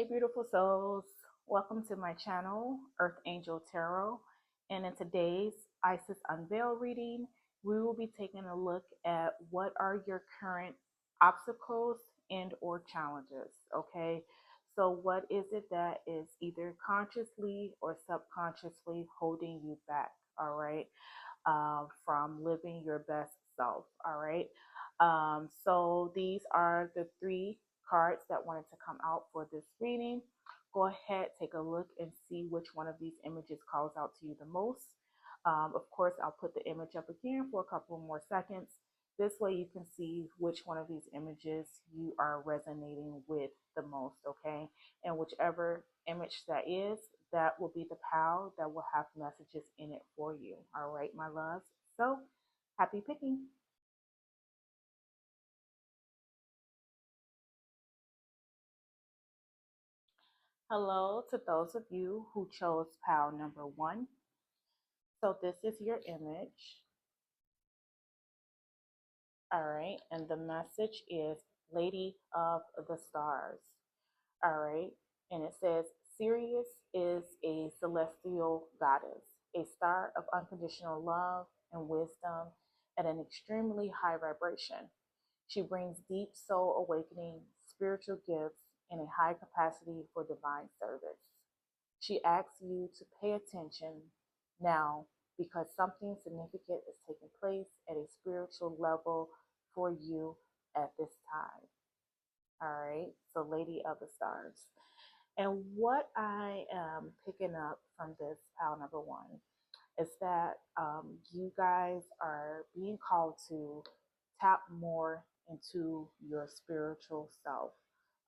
beautiful souls. Welcome to my channel, Earth Angel Tarot. And in today's Isis Unveiled reading, we will be taking a look at what are your current obstacles and or challenges, okay? So what is it that is either consciously or subconsciously holding you back, all right, from living your best self, all right? So these are the three cards that wanted to come out for this reading. Go ahead, take a look and see which one of these images calls out to you the most. Of course, I'll put the image up again for a couple more seconds. This way you can see which one of these images you are resonating with the most, okay? And whichever image that is, that will be the pile that will have messages in it for you. All right, my loves. So happy picking. Hello to those of you who chose pile number one. So this is your image. All right. And the message is Lady of the Stars. All right. And it says Sirius is a celestial goddess, a star of unconditional love and wisdom at an extremely high vibration. She brings deep soul awakening, spiritual gifts, and a high capacity for divine service. She asks you to pay attention now because something significant is taking place at a spiritual level for you at this time. All right, so Lady of the Stars. And what I am picking up from this pile number one is that you guys are being called to tap more into your spiritual self.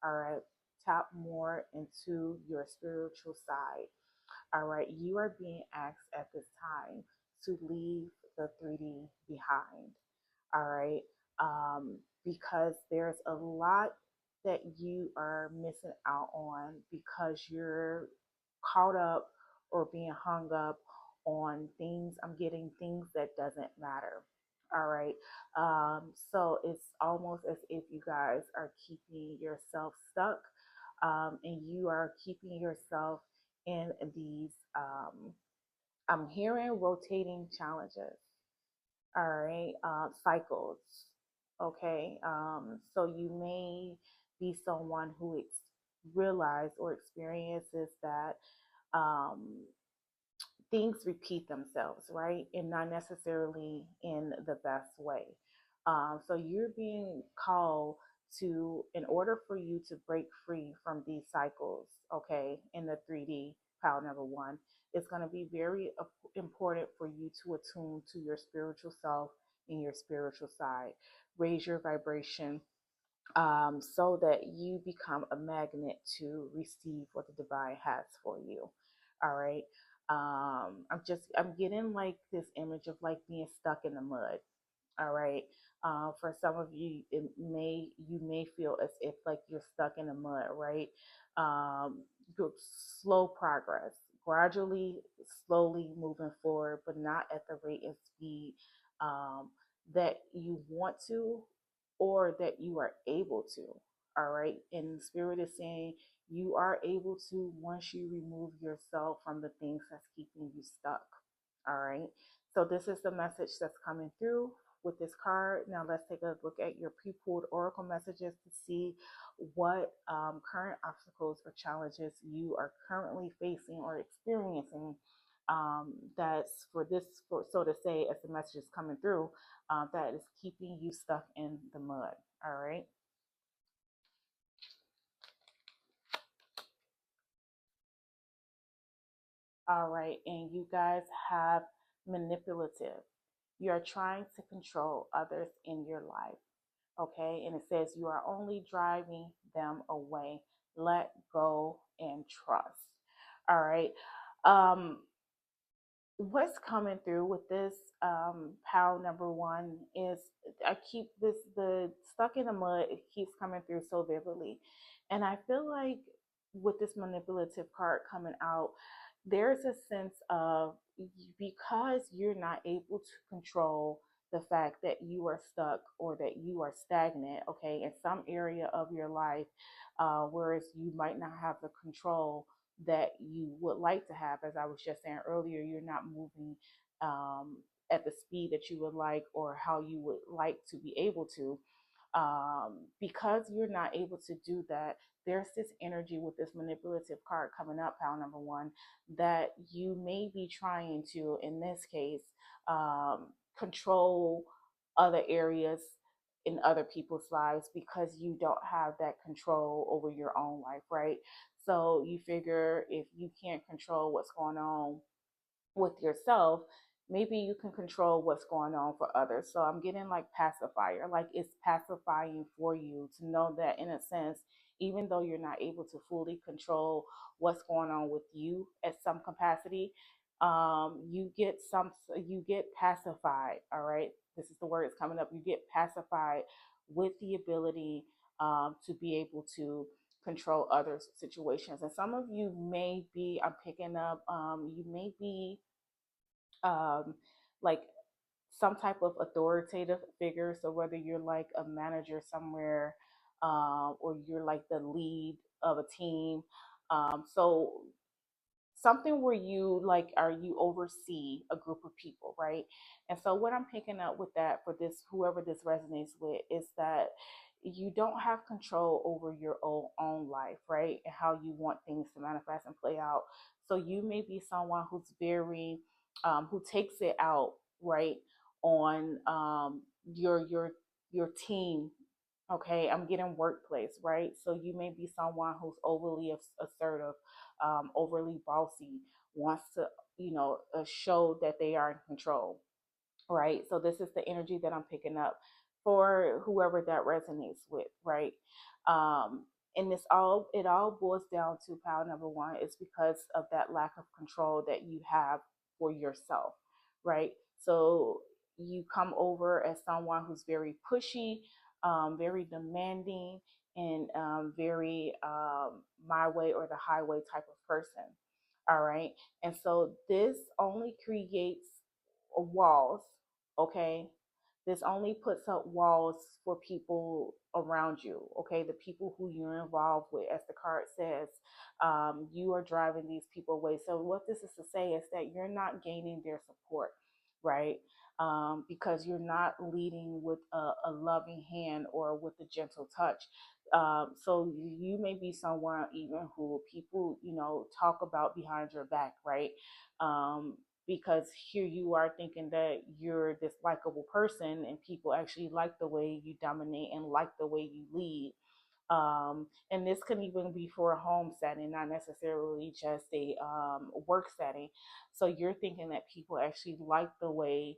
All right, tap more into your spiritual side. All right, you are being asked at this time to leave the 3D behind. All right, because there's a lot that you are missing out on because you're caught up or being hung up on things. I'm getting things that doesn't matter. All right. So it's almost as if you guys are keeping yourself stuck, and you are keeping yourself in these, I'm hearing rotating challenges. All right. Cycles. Okay. So you may be someone who realize or experiences that um, things repeat themselves, right? And not necessarily in the best way. So you're being called to, in order for you to break free from these cycles, okay, in the 3D pile number one, it's going to be very important for you to attune to your spiritual self and your spiritual side. Raise your vibration, so that you become a magnet to receive what the divine has for you. All right. I'm getting like this image of like being stuck in the mud. All right. For some of you, you may feel as if like you're stuck in the mud, right? Um, Slow progress, gradually, slowly moving forward, but not at the rate and speed um, that you want to or that you are able to. All right. And the spirit is saying you are able to once you remove yourself from the things that's keeping you stuck. All right. So this is the message that's coming through with this card. Now let's take a look at your pre-pulled oracle messages to see what current obstacles or challenges you are currently facing or experiencing. That's for this, for, so to say, as the message is coming through, that is keeping you stuck in the mud. All right. All right. And you guys have manipulative. You're trying to control others in your life. Okay. And it says you are only driving them away. Let go and trust. All right. Um, what's coming through with this pile number one is I keep this, the stuck in the mud, it keeps coming through so vividly. And I feel like with this manipulative card coming out, there's a sense of because you're not able to control the fact that you are stuck or that you are stagnant, okay, in some area of your life, whereas you might not have the control that you would like to have. As I was just saying earlier, you're not moving um, at the speed that you would like or how you would like to be able to. Because you're not able to do that, there's this energy with this manipulative card coming up, pile number one, that you may be trying to, in this case, control other areas in other people's lives because you don't have that control over your own life, right? So you figure if you can't control what's going on with yourself, maybe you can control what's going on for others. So I'm getting like pacifier, like it's pacifying for you to know that in a sense, even though you're not able to fully control what's going on with you at some capacity, you get pacified. All right, this is the word that's coming up. You get pacified with the ability to be able to control others' situations. And some of you may be, I'm picking up, you may be um, like some type of authoritative figure. So whether you're like a manager somewhere, or you're like the lead of a team, so something where you like are you oversee a group of people, right? And so what I'm picking up with that for this, whoever this resonates with, is that you don't have control over your own life, right, and how you want things to manifest and play out. So you may be someone who's very who takes it out, right, on your team. Okay, I'm getting workplace, right? So you may be someone who's overly assertive, overly bossy, wants to, show that they are in control, right? So this is the energy that I'm picking up for whoever that resonates with, right? And it all boils down to power number one is because of that lack of control that you have for yourself, right? So you come over as someone who's very pushy, very demanding, and very my way or the highway type of person. All right. And so this only creates walls, okay? This only puts up walls for people around you, okay? The people who you're involved with, as the card says, you are driving these people away. So, what this is to say is that you're not gaining their support, right? Because you're not leading with a loving hand or with a gentle touch. So you may be someone even who people, talk about behind your back, right? Um, because here you are thinking that you're this likable person and people actually like the way you dominate and like the way you lead. And this can even be for a home setting, not necessarily just a work setting. So you're thinking that people actually like the way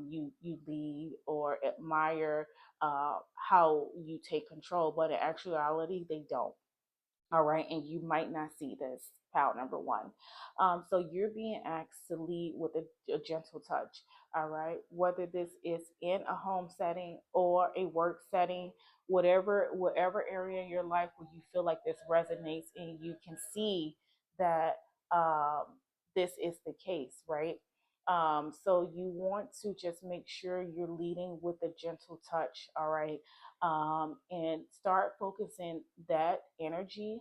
you lead or admire how you take control, but in actuality, they don't. All right, and you might not see this, pal number one. So you're being asked to lead with a gentle touch. All right, whether this is in a home setting or a work setting, whatever area in your life where you feel like this resonates and you can see that um, this is the case, right? So you want to just make sure you're leading with a gentle touch, all right, and start focusing that energy,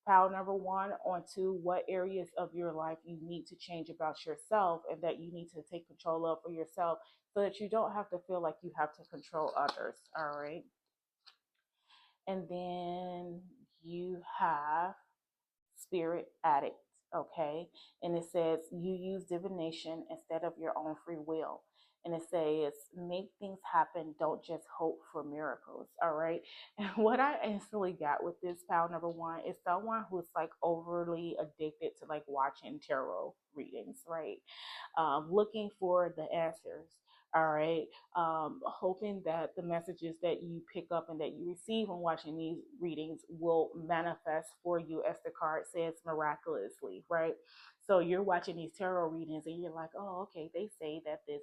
pile number one, onto what areas of your life you need to change about yourself and that you need to take control of for yourself so that you don't have to feel like you have to control others. All right. And then you have spirit addict, okay? And it says you use divination instead of your own free will. And it says make things happen, don't just hope for miracles, all right? And what I instantly got with this pal number one is someone who's like overly addicted to like watching tarot readings, right? Looking for the answers, all right, hoping that the messages that you pick up and that you receive when watching these readings will manifest for you, as the card says, miraculously, right? So you're watching these tarot readings and you're like, oh, okay, they say that this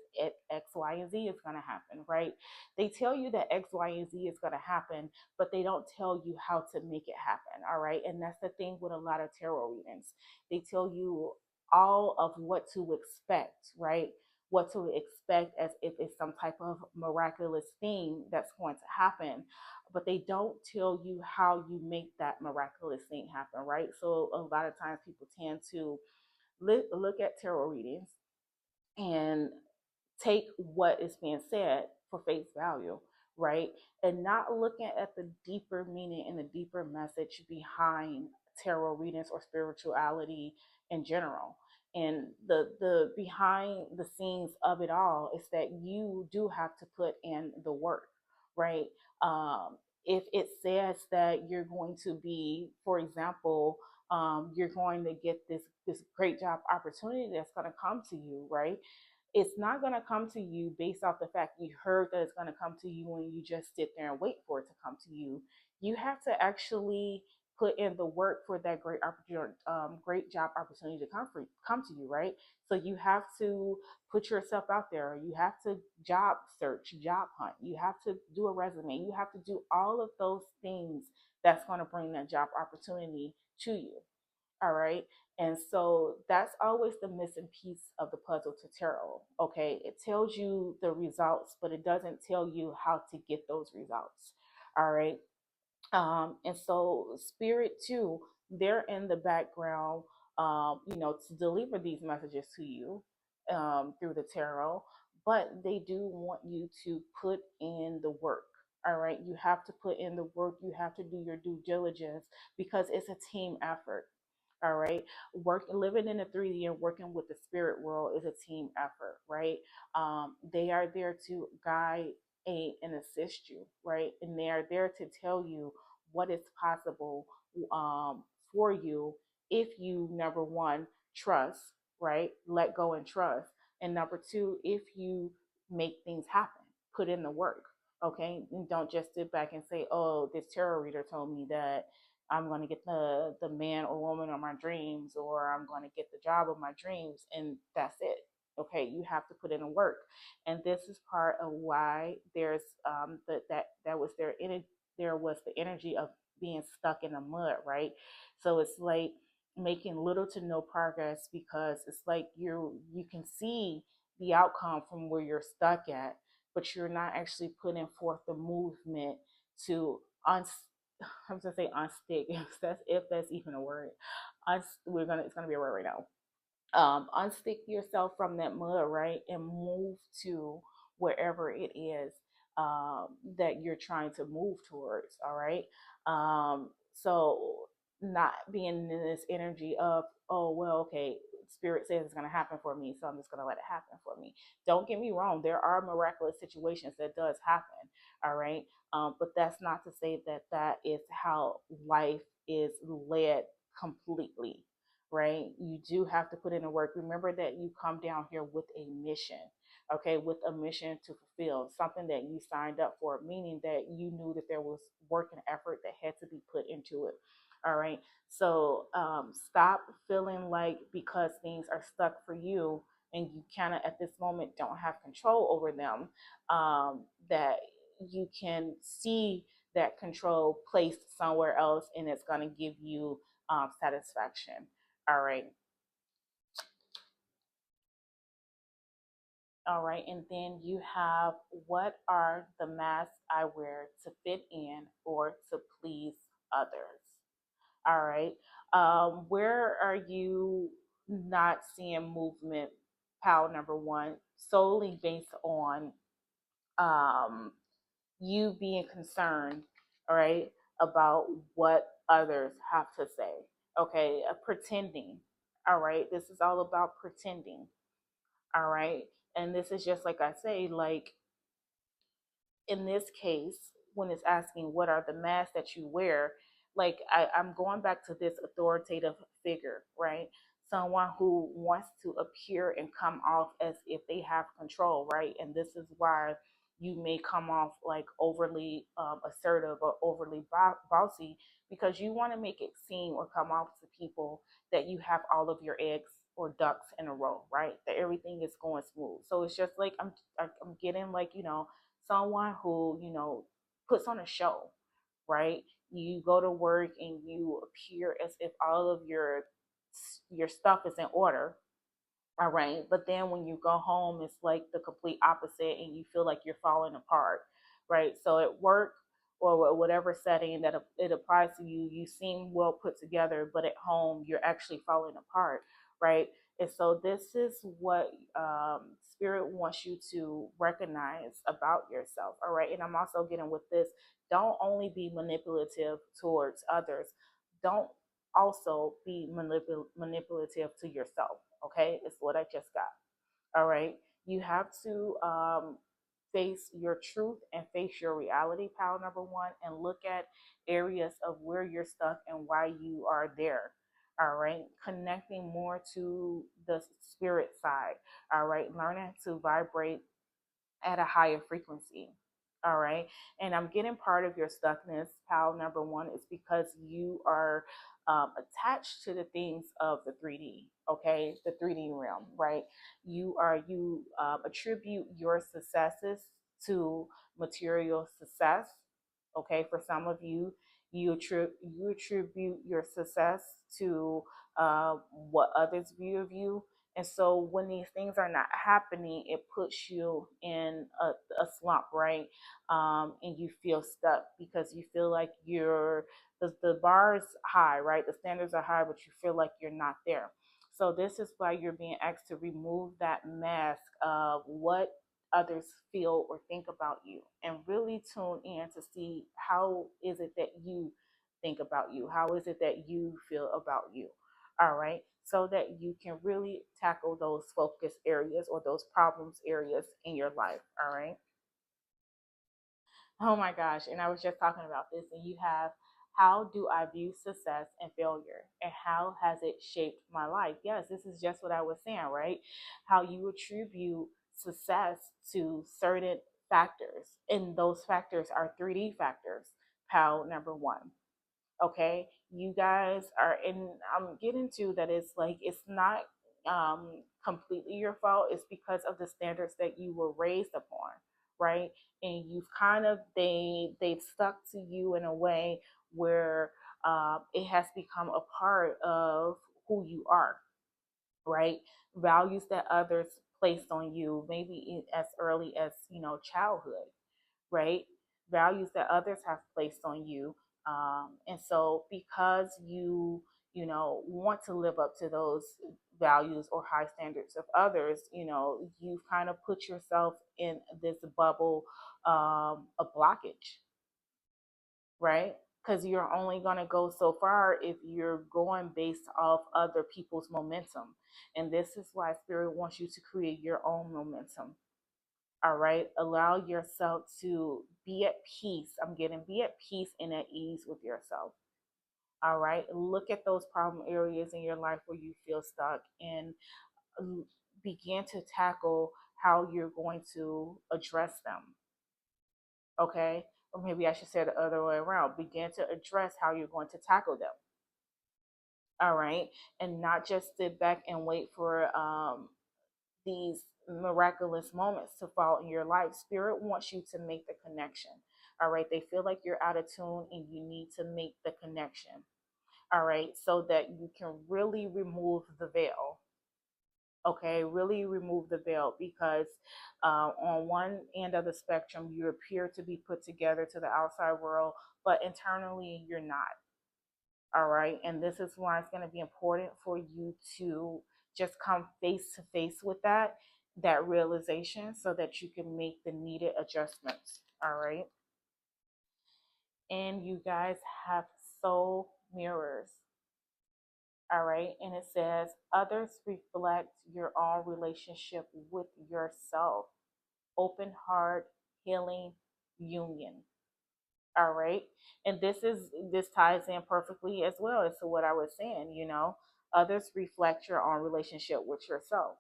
X, Y, and Z is going to happen, right? They tell you that X, Y, and Z is going to happen, but they don't tell you how to make it happen, all right? And that's the thing with a lot of tarot readings. They tell you all of what to expect, right? what to expect as if it's some type of miraculous thing that's going to happen, but they don't tell you how you make that miraculous thing happen, right? So a lot of times people tend to look at tarot readings and take what is being said for face value, right? And not looking at the deeper meaning and the deeper message behind tarot readings or spirituality in general. And the behind the scenes of it all is that you do have to put in the work, right? If it says that you're going to be, for example, you're going to get this great job opportunity that's going to come to you, right? It's not going to come to you based off the fact you heard that it's going to come to you and you just sit there and wait for it to come to you. You have to actually put in the work for that great opportunity, great job opportunity to come to you, right? So you have to put yourself out there. You have to job search, job hunt. You have to do a resume. You have to do all of those things that's going to bring that job opportunity to you. All right. And so that's always the missing piece of the puzzle to tarot. Okay. It tells you the results, but it doesn't tell you how to get those results. All right. And so spirit too, they're in the background, to deliver these messages to you through the tarot, but they do want you to put in the work. All right, you have to put in the work. You have to do your due diligence because it's a team effort. All right, living in the 3D and working with the spirit world is a team effort, right? They are there to guide, aid, and assist you, right? And they are there to tell you what is possible for you if you, number one, trust, right? Let go and trust. And number two, if you make things happen, put in the work, okay? And don't just sit back and say, oh, this tarot reader told me that I'm going to get the man or woman of my dreams, or I'm going to get the job of my dreams, and that's it. Okay, you have to put in the work, and this is part of why there's that was there was the energy of being stuck in the mud, right? So it's like making little to no progress because it's like you can see the outcome from where you're stuck at, but you're not actually putting forth the movement to un I'm gonna say unstick if that's even a word. It's gonna be a word right now. Unstick yourself from that mud, right, and move to wherever it is that you're trying to move towards. All right. So not being in this energy of, oh well, okay, spirit says it's going to happen for me, so I'm just going to let it happen for me. Don't get me wrong, there are miraculous situations that does happen. All right. But that's not to say that that is how life is led completely, right? You do have to put in the work. Remember that you come down here with a mission, okay, with a mission to fulfill something that you signed up for, meaning that you knew that there was work and effort that had to be put into it. All right. So stop feeling like because things are stuck for you and you kind of at this moment don't have control over them, that you can see that control placed somewhere else and it's going to give you satisfaction. All right. All right. And then you have what are the masks I wear to fit in or to please others? All right. Where are you not seeing movement, pal number one, solely based on um, you being concerned, all right, about what others have to say? Okay. Pretending. All right. This is all about pretending. All right. And this is just like I say, like in this case, when it's asking what are the masks that you wear, like I'm going back to this authoritative figure, right? Someone who wants to appear and come off as if they have control, right? And this is why you may come off like overly assertive or overly bossy because you want to make it seem or come off to people that you have all of your eggs or ducks in a row, right? That everything is going smooth. So it's just like I'm getting like someone who puts on a show, right? You go to work and you appear as if all of your stuff is in order, All right. But then when you go home, it's like the complete opposite and you feel like you're falling apart. Right. So at work or whatever setting that it applies to you, you seem well put together, but at home, you're actually falling apart. Right. And so this is what Spirit wants you to recognize about yourself. All right. And I'm also getting with this, don't only be manipulative towards others, don't also be manipulative to yourself. Okay, it's what I just got. All right, you have to face your truth and face your reality, pal number one, and look at areas of where you're stuck and why you are there. All right, connecting more to the spirit side. All right, learning to vibrate at a higher frequency. All right. And I'm getting part of your stuckness, pal, number one, is because you are attached to the things of the 3D, okay? The 3D realm, right? You attribute your successes to material success, okay? For some of you, you attribute your success to what others view of you, and so when these things are not happening, it puts you in a slump, right? And you feel stuck because you feel like the bar is high, right? The standards are high, but you feel like you're not there. So this is why you're being asked to remove that mask of what others feel or think about you and really tune in to see how is it that you think about you? How is it that you feel about you? All right, so that you can really tackle those focus areas or those problems areas in your life. All right. Oh my gosh. And I was just talking about this, and you have, how do I view success and failure? And how has it shaped my life? Yes, this is just what I was saying, right? How you attribute success to certain factors. And those factors are 3D factors. Pal number one. Okay, you guys are in, I'm getting to that, it's like it's not completely your fault, it's because of the standards that you were raised upon, right? And you've kind of, they've stuck to you in a way where it has become a part of who you are, right? Values that others placed on you maybe as early as, childhood, right? Values that others have placed on you. And so because want to live up to those values or high standards of others, you've kind of put yourself in this bubble, a blockage, right? Because you're only going to go so far if you're going based off other people's momentum. And this is why Spirit wants you to create your own momentum. All right. Allow yourself to be at peace. I'm getting, be at peace and at ease with yourself. All right. Look at those problem areas in your life where you feel stuck and begin to tackle how you're going to address them. Okay. Or maybe I should say the other way around. Begin to address how you're going to tackle them. All right. And not just sit back and wait for these miraculous moments to fall in your life. Spirit wants you to make the connection. All right. They feel like you're out of tune and you need to make the connection. All right. So that you can really remove the veil. Okay. Really remove the veil because on one end of the spectrum, you appear to be put together to the outside world, but internally, you're not. All right. And this is why it's going to be important for you to just come face to face with that realization so that you can make the needed adjustments. All right. And you guys have soul mirrors. All right. And it says others reflect your own relationship with yourself. Open heart, healing, union. All right. And this ties in perfectly as well as to what I was saying, others reflect your own relationship with yourself.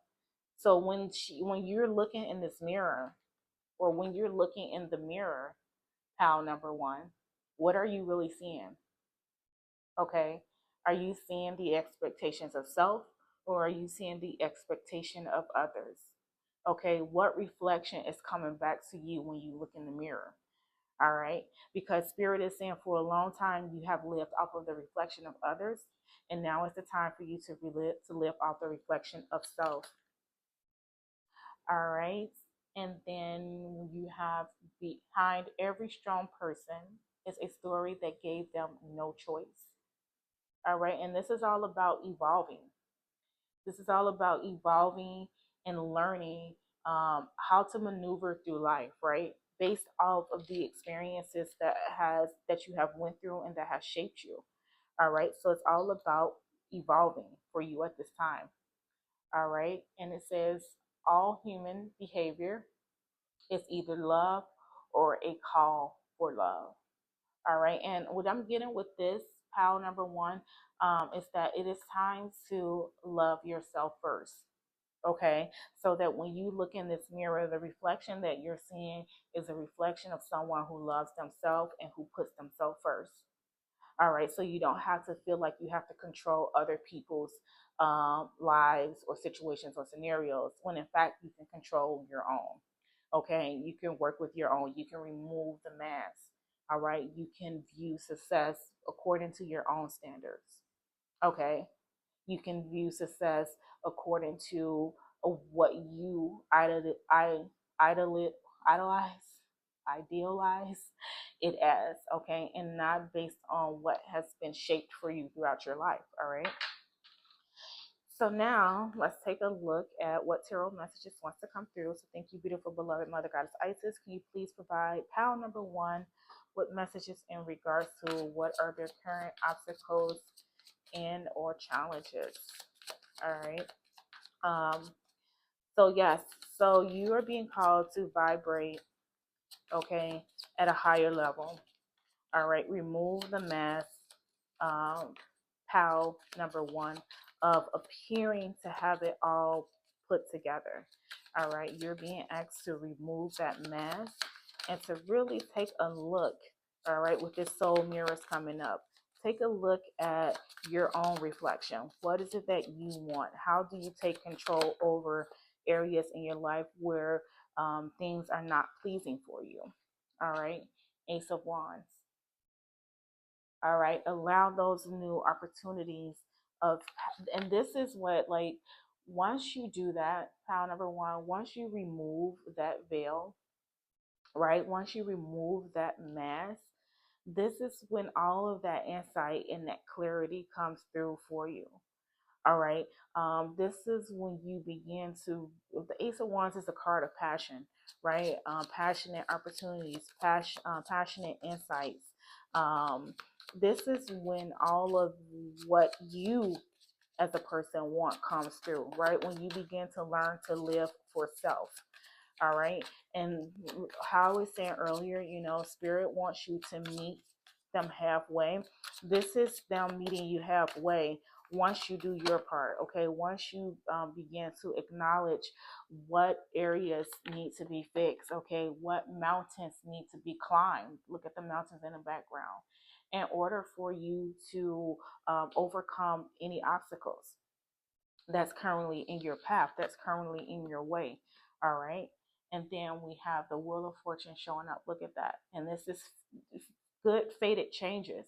So when you're looking in this mirror, or when you're looking in the mirror, pal number one, what are you really seeing? Okay. Are you seeing the expectations of self, or are you seeing the expectation of others? Okay. What reflection is coming back to you when you look in the mirror? All right. Because Spirit is saying for a long time you have lived off of the reflection of others. And now is the time for you to live off the reflection of self. All right. And then you have behind every strong person is a story that gave them no choice. All right. And this is all about evolving. This is all about evolving and learning how to maneuver through life, right? Based off of the experiences that you have went through and that has shaped you. All right. So it's all about evolving for you at this time. All right. And it says all human behavior is either love or a call for love. All right. And what I'm getting with this, pile number one, is that it is time to love yourself first. Okay. So that when you look in this mirror, the reflection that you're seeing is a reflection of someone who loves themselves and who puts themselves first. All right. So you don't have to feel like you have to control other people's lives or situations or scenarios when in fact you can control your own. Okay. You can work with your own. You can remove the mask. All right. You can view success according to your own standards. Okay. You can view success according to what you idolize, idealize it as, okay, and not based on what has been shaped for you throughout your life. All right. So now let's take a look at what tarot messages wants to come through. So thank you, beautiful beloved Mother Goddess Isis. Can you please provide pile number one with messages in regards to what are their current obstacles and or challenges? All right. Um, so yes, so you are being called to vibrate, okay, at a higher level. All right, remove the mask, um, pal number one, of appearing to have it all put together. All right, you're being asked to remove that mask and to really take a look, all right, with this soul mirrors coming up. Take a look at your own reflection. What is it that you want? How do you take control over areas in your life where things are not pleasing for you? All right, Ace of Wands. All right, allow those new opportunities of, and this is what, like, once you do that, pile number one, once you remove that veil, right, once you remove that mask, this is when all of that insight and that clarity comes through for you. All right. This is when you begin to, the Ace of Wands is a card of passion, right? Passionate opportunities, passionate insights. Um, this is when all of what you as a person want comes through, right? When you begin to learn to live for self. All right. And how I was saying earlier, spirit wants you to meet them halfway. This is them meeting you halfway once you do your part. Okay. Once you begin to acknowledge what areas need to be fixed. Okay. What mountains need to be climbed. Look at the mountains in the background in order for you to overcome any obstacles that's currently in your path, that's currently in your way. All right. And then we have the Wheel of Fortune showing up. Look at that. And this is good fated changes.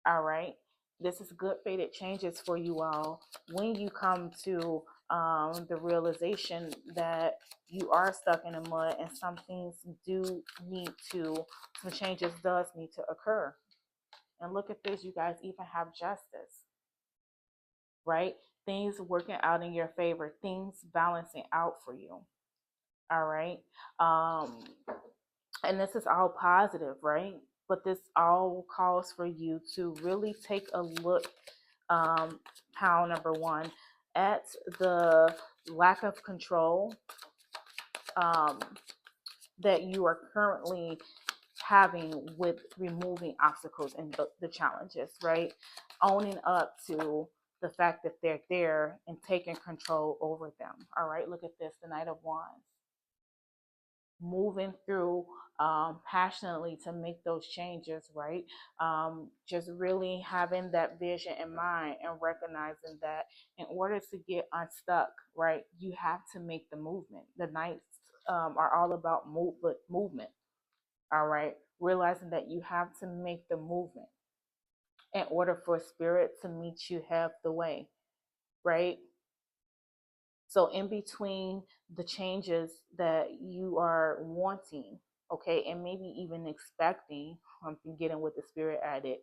All right. This is good fated changes for you all when you come to the realization that you are stuck in the mud and some things do need to, some changes does need to occur. And look at this, you guys even have justice, right? Things working out in your favor, things balancing out for you. All right. Um, and this is all positive, right? But this all calls for you to really take a look, how number one, at the lack of control um, that you are currently having with removing obstacles and the challenges, right? Owning up to the fact that they're there and taking control over them. All right, look at this, the Knight of Wands. Moving through passionately to make those changes, right? Just really having that vision in mind and recognizing that in order to get unstuck, right, you have to make the movement. The Knights are all about movement. All right, realizing that you have to make the movement in order for spirit to meet you half the way, right? So, in between the changes that you are wanting, okay, and maybe even expecting, getting with the spirit added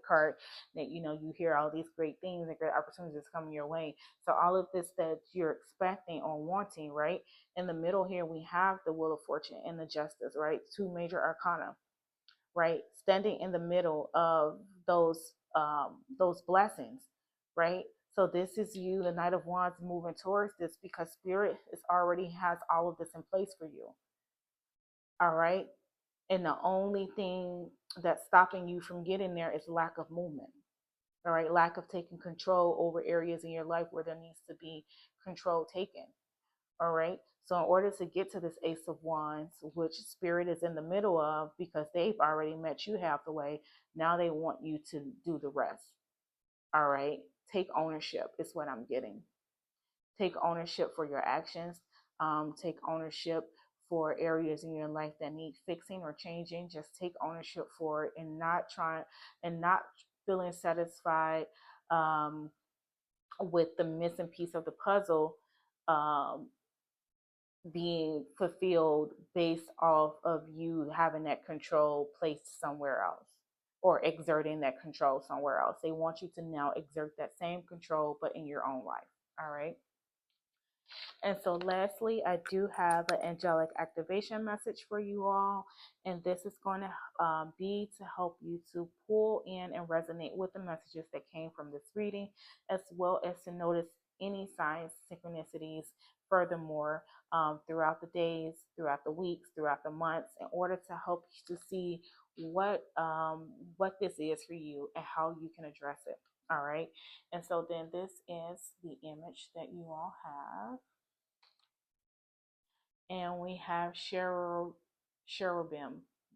card, that you hear all these great things and great opportunities coming your way. So, all of this that you're expecting or wanting, right? In the middle here, we have the Wheel of Fortune and the Justice, right? Two major arcana, right? Standing in the middle of those blessings, right? So this is you, the Knight of Wands, moving towards this because Spirit is already has all of this in place for you. All right. And the only thing that's stopping you from getting there is lack of movement. All right. Lack of taking control over areas in your life where there needs to be control taken. All right. So in order to get to this Ace of Wands, which Spirit is in the middle of, because they've already met you half the way, now they want you to do the rest. All right. Take ownership is what I'm getting. Take ownership for your actions. Take ownership for areas in your life that need fixing or changing. Just take ownership for it and not feeling satisfied with the missing piece of the puzzle um, being fulfilled based off of you having that control placed somewhere else or exerting that control somewhere else. They want you to now exert that same control, but in your own life. All right. And so, lastly, I do have an angelic activation message for you all. And this is going to be to help you to pull in and resonate with the messages that came from this reading, as well as to notice any signs, synchronicities, furthermore, throughout the days, throughout the weeks, throughout the months, in order to help you to see what this is for you and how you can address it. All right. And so then this is the image that you all have, and we have cherubim.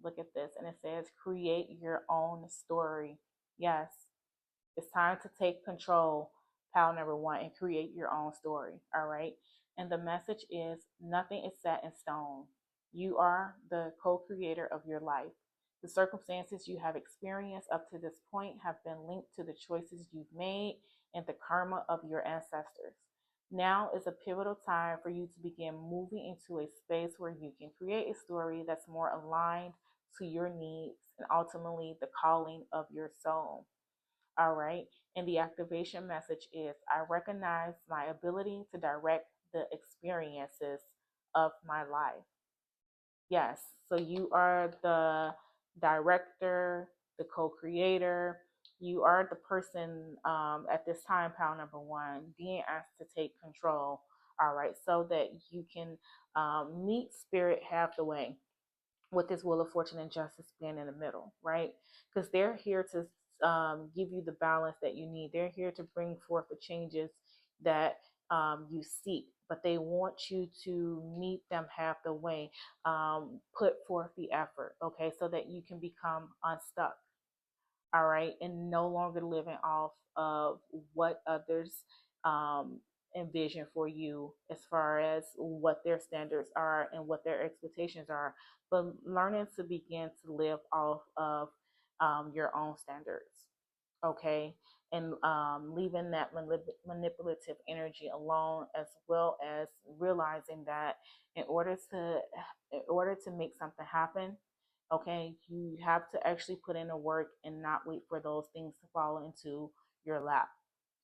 Look at this, and it says, create your own story. Yes, it's time to take control, pal number one, and create your own story. All right. And the message is, nothing is set in stone. You are the co creator of your life. The circumstances you have experienced up to this point have been linked to the choices you've made and the karma of your ancestors. Now is a pivotal time for you to begin moving into a space where you can create a story that's more aligned to your needs and ultimately the calling of your soul. All right. And the activation message is, I recognize my ability to direct the experiences of my life. Yes. So you are the director, the co creator. You are the person at this time, pal number one, being asked to take control. All right. So that you can meet spirit half the way, with this Wheel of Fortune and Justice being in the middle, right? Because they're here to give you the balance that you need. They're here to bring forth the changes that you seek, but they want you to meet them half the way, put forth the effort, okay, so that you can become unstuck. All right, and no longer living off of what others um, envision for you as far as what their standards are and what their expectations are, but learning to begin to live off of your own standards, okay, and leaving that manipulative energy alone, as well as realizing that in order to make something happen, okay, you have to actually put in the work and not wait for those things to fall into your lap.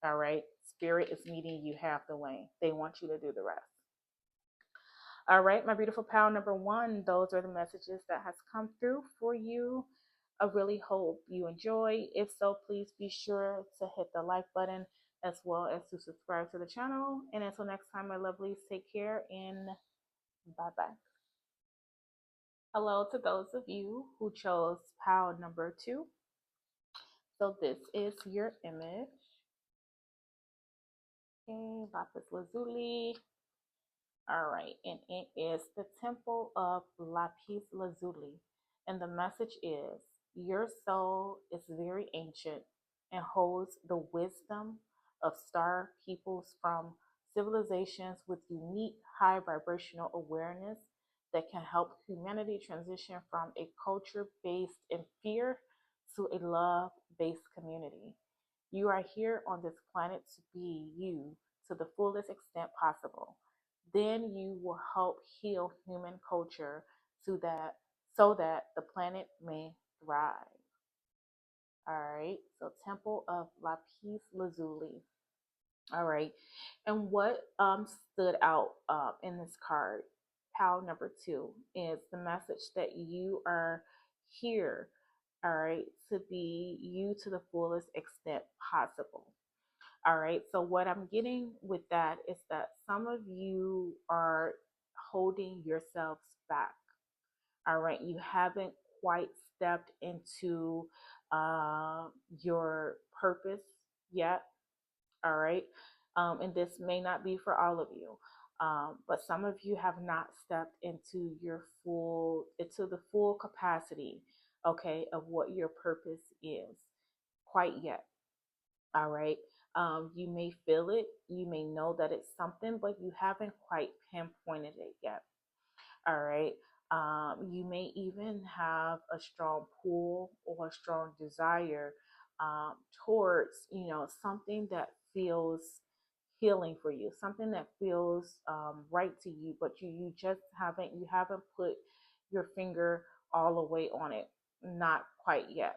All right. Spirit is meeting you half the way. They want you to do the rest. All right, my beautiful pal number one, those are the messages that has come through for you. I really hope you enjoy. If so, please be sure to hit the like button as well as to subscribe to the channel. And until next time, my lovelies, take care and bye bye. Hello to those of you who chose pile number two. So this is your image. Okay, lapis lazuli. All right, and it is the Temple of Lapis Lazuli. And the message is, your soul is very ancient and holds the wisdom of star peoples from civilizations with unique high vibrational awareness that can help humanity transition from a culture based in fear to a love based community. You are here on this planet to be you, to the fullest extent possible. Then you will help heal human culture so that the planet may thrive. All right. So Temple of Lapis Lazuli. All right. And what stood out in this card, pal number two, is the message that you are here, all right, to be you to the fullest extent possible. All right. So what I'm getting with that is that some of you are holding yourselves back. All right. You haven't quite stepped into uh, your purpose yet. All right. And this may not be for all of you. But some of you have not stepped into the full capacity, okay, of what your purpose is quite yet. All right. You may feel it, you may know that it's something, but you haven't quite pinpointed it yet. All right. You may even have a strong pull or a strong desire um, towards, something that feels healing for you, something that feels right to you, but you just haven't put your finger all the way on it, not quite yet,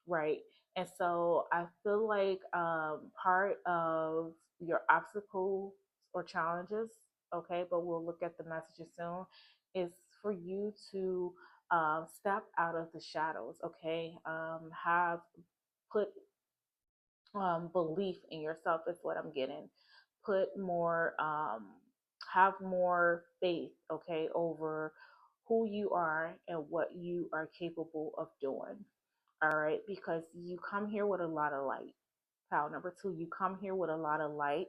right? And so I feel like part of your obstacles or challenges, okay, but we'll look at the messages soon, is for you to step out of the shadows, okay? Have put belief in yourself is what I'm getting. Put more, have more faith, okay, over who you are and what you are capable of doing. All right, because you come here with a lot of light. Pal number two, you come here with a lot of light,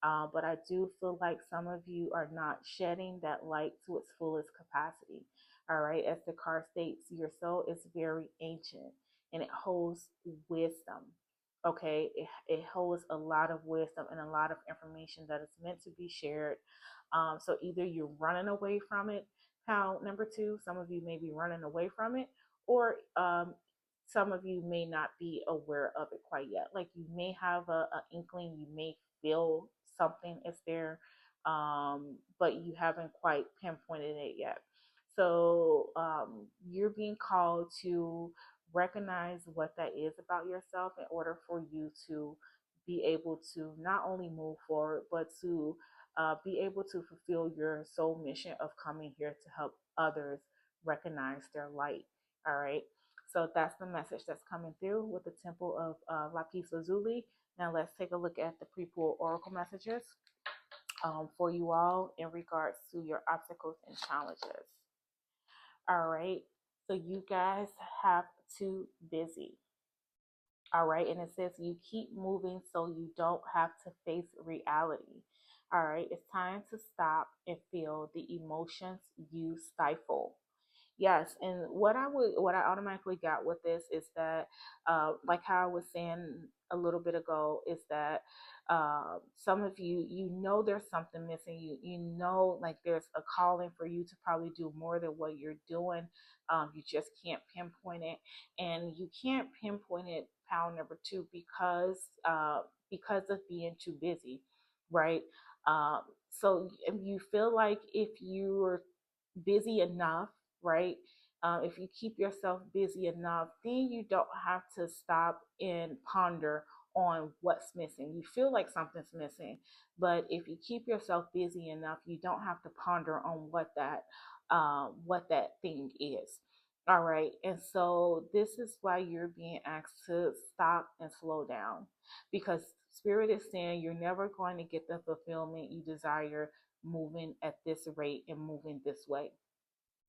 but I do feel like some of you are not shedding that light to its fullest capacity. All right, as the card states, your soul is very ancient and it holds wisdom. Okay, it holds a lot of wisdom and a lot of information that is meant to be shared. So either you're running away from it, pal number two, some of you may be running away from it, or some of you may not be aware of it quite yet. Like you may have a inkling, you may feel something is there, but you haven't quite pinpointed it yet. So you're being called to recognize what that is about yourself in order for you to be able to not only move forward, but to be able to fulfill your soul mission of coming here to help others recognize their light. All right. So that's the message that's coming through with the Temple of Lapis Lazuli. Now let's take a look at the pre-pool oracle messages for you all in regards to your obstacles and challenges. All right. So you guys have too busy. All right. And it says you keep moving so you don't have to face reality. All right. It's time to stop and feel the emotions you stifle. Yes, and what I automatically got with this is that, like how I was saying a little bit ago, is that some of you know there's something missing. You know like there's a calling for you to probably do more than what you're doing. You just can't pinpoint it, and you can't pinpoint it. Pound number two because of being too busy, right? So you feel like if you're busy enough, right? If you keep yourself busy enough, then you don't have to stop and ponder on what's missing. You feel like something's missing, but if you keep yourself busy enough, you don't have to ponder on what that thing is. All right, and so this is why you're being asked to stop and slow down, because Spirit is saying you're never going to get the fulfillment you desire moving at this rate and moving this way.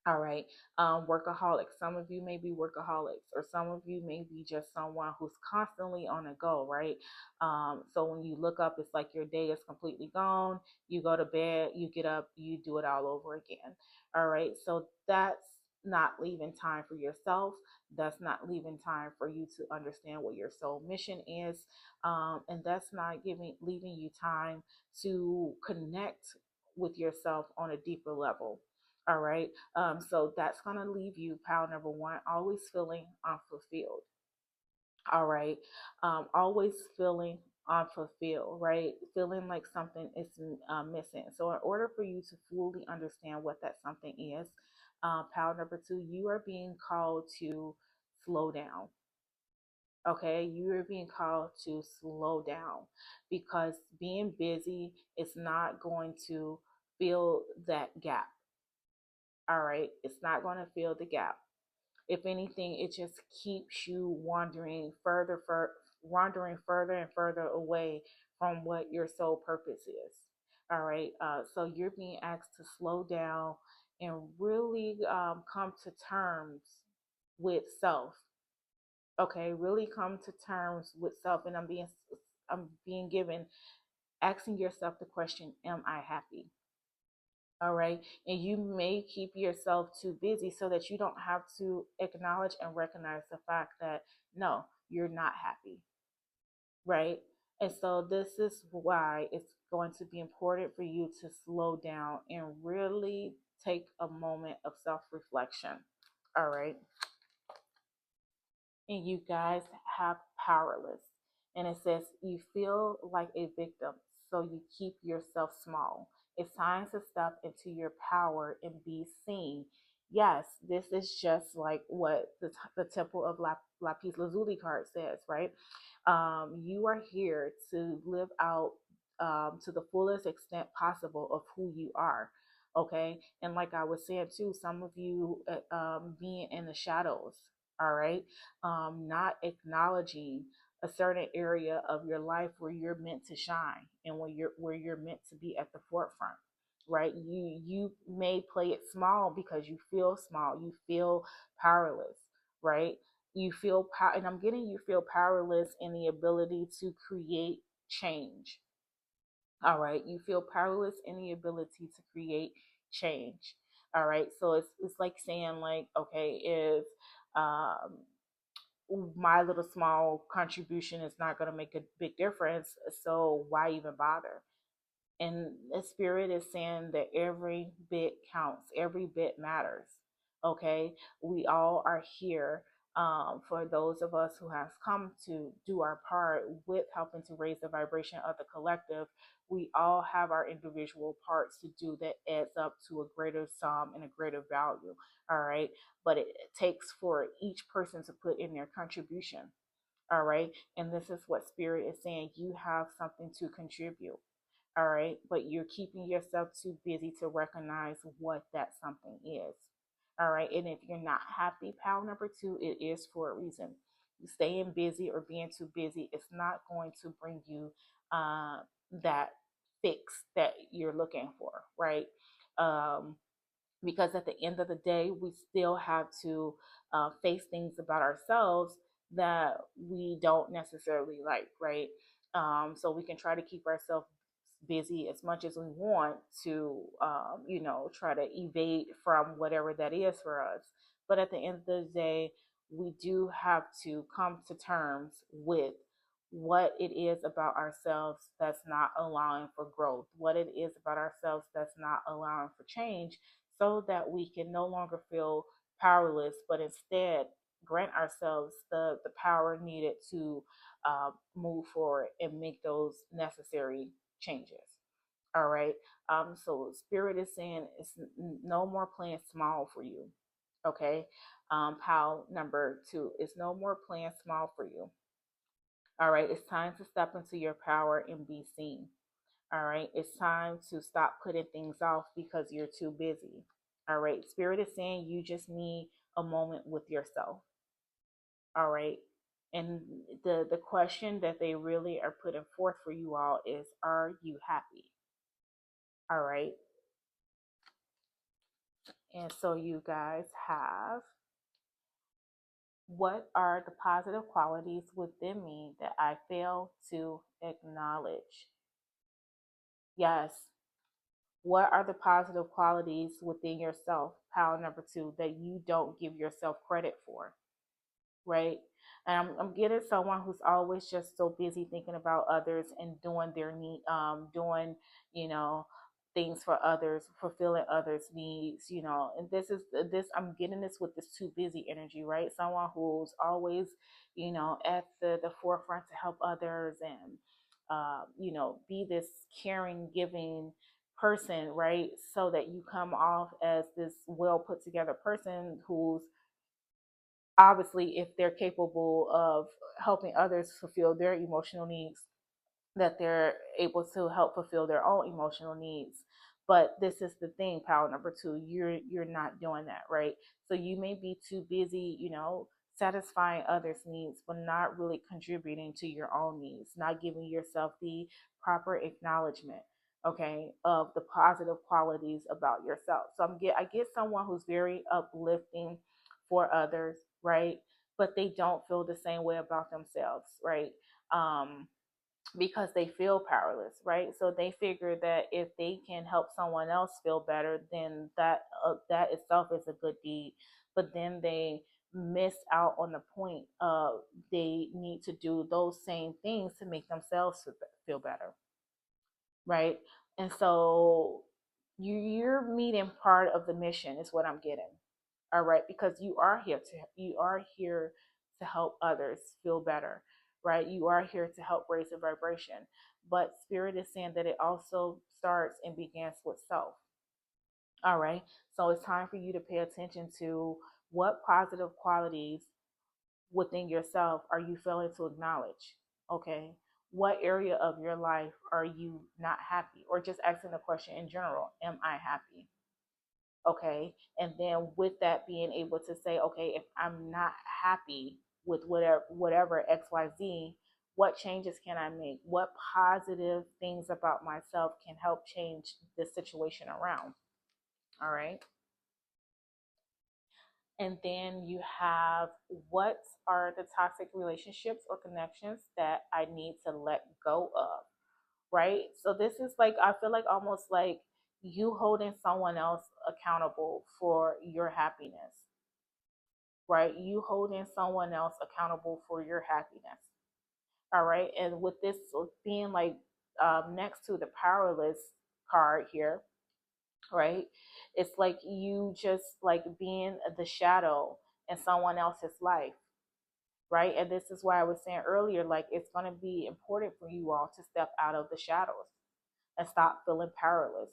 All right. Workaholics. Some of you may be workaholics, or some of you may be just someone who's constantly on a go, right? So when you look up, it's like your day is completely gone. You go to bed, you get up, you do it all over again. All right. So that's not leaving time for yourself. That's not leaving time for you to understand what your soul mission is. And that's not leaving you time to connect with yourself on a deeper level. All right. So that's going to leave you, pile number one, always feeling unfulfilled. All right. Always feeling unfulfilled, right? Feeling like something is missing. So, in order for you to fully understand what that something is, pile number two, you are being called to slow down. Okay, you are being called to slow down because being busy is not going to fill that gap. All right, it's not going to fill the gap. If anything, it just keeps you wandering further and further away from what your sole purpose is. All right, so you're being asked to slow down and really come to terms with self. Okay, really come to terms with self, and I'm being given asking yourself the question, am I happy? All right. And you may keep yourself too busy so that you don't have to acknowledge and recognize the fact that no, you're not happy. Right. And so this is why it's going to be important for you to slow down and really take a moment of self reflection. All right. And you guys have powerless. And it says you feel like a victim, so you keep yourself small. It's time to step into your power and be seen. Yes, this is just like what the Temple of Lapis Lazuli card says, right? You are here to live out to the fullest extent possible of who you are. Okay. And like I was saying too, some of you being in the shadows, all right, not acknowledging a certain area of your life where you're meant to shine and where you're meant to be at the forefront, right? You may play it small because you feel small, you feel powerless, right? You feel and I'm getting you feel powerless in the ability to create change. All right, you feel powerless in the ability to create change. All right, so it's like saying like, okay, if um my little small contribution is not going to make a big difference, so why even bother? And the spirit is saying that every bit counts, every bit matters. Okay, we all are here. For those of us who have come to do our part with helping to raise the vibration of the collective, we all have our individual parts to do that adds up to a greater sum and a greater value. All right, but it takes for each person to put in their contribution. All right, and this is what spirit is saying, you have something to contribute. All right, but you're keeping yourself too busy to recognize what that something is. All right, and if you're not happy, pal number two, it is for a reason. You staying busy or being too busy, it's not going to bring you uh, that fix that you're looking for, right? Um, because at the end of the day, we still have to face things about ourselves that we don't necessarily like, right? So we can try to keep ourselves busy as much as we want to, try to evade from whatever that is for us. But at the end of the day, we do have to come to terms with what it is about ourselves that's not allowing for growth, what it is about ourselves that's not allowing for change, so that we can no longer feel powerless, but instead grant ourselves the power needed to move forward and make those necessary changes. All right. So spirit is saying it's no more playing small for you. Okay. Pile number two, it's no more playing small for you. All right. It's time to step into your power and be seen. All right. It's time to stop putting things off because you're too busy. All right. Spirit is saying you just need a moment with yourself. All right. And the question that they really are putting forth for you all is, are you happy? All right. And so you guys have, what are the positive qualities within me that I fail to acknowledge? Yes. What are the positive qualities within yourself, pile number two, that you don't give yourself credit for? Right? And I'm getting someone who's always just so busy thinking about others and doing their need, doing, you know, things for others, fulfilling others' needs, and this I'm getting this with this too busy energy, right? Someone who's always, at the forefront to help others and be this caring, giving person, right? So that you come off as this well put together person who's obviously, if they're capable of helping others fulfill their emotional needs, that they're able to help fulfill their own emotional needs. But this is the thing, power number two, you're not doing that, right? So you may be too busy, satisfying others' needs, but not really contributing to your own needs, not giving yourself the proper acknowledgement, okay, of the positive qualities about yourself. So I get someone who's very uplifting for others, right? But they don't feel the same way about themselves, right? Um, because they feel powerless, right? So they figure that if they can help someone else feel better, then that itself is a good deed. But then they miss out on the point of they need to do those same things to make themselves feel better, right? And so you're meeting part of the mission is what I'm getting. All right, because you are here to help others feel better, right? You are here to help raise the vibration. But spirit is saying that it also starts and begins with self. All right. So it's time for you to pay attention to what positive qualities within yourself are you failing to acknowledge? Okay. What area of your life are you not happy? Or just asking the question in general, am I happy? Okay. And then with that being able to say, okay, if I'm not happy with whatever XYZ, what changes can I make? What positive things about myself can help change this situation around? All right. And then you have, what are the toxic relationships or connections that I need to let go of? Right. So this is like, I feel like almost like you holding someone else accountable for your happiness, right? You holding someone else accountable for your happiness. All right. And with this being like next to the powerless card here, right? It's like you just like being the shadow in someone else's life, right? And this is why I was saying earlier, like it's going to be important for you all to step out of the shadows and stop feeling powerless,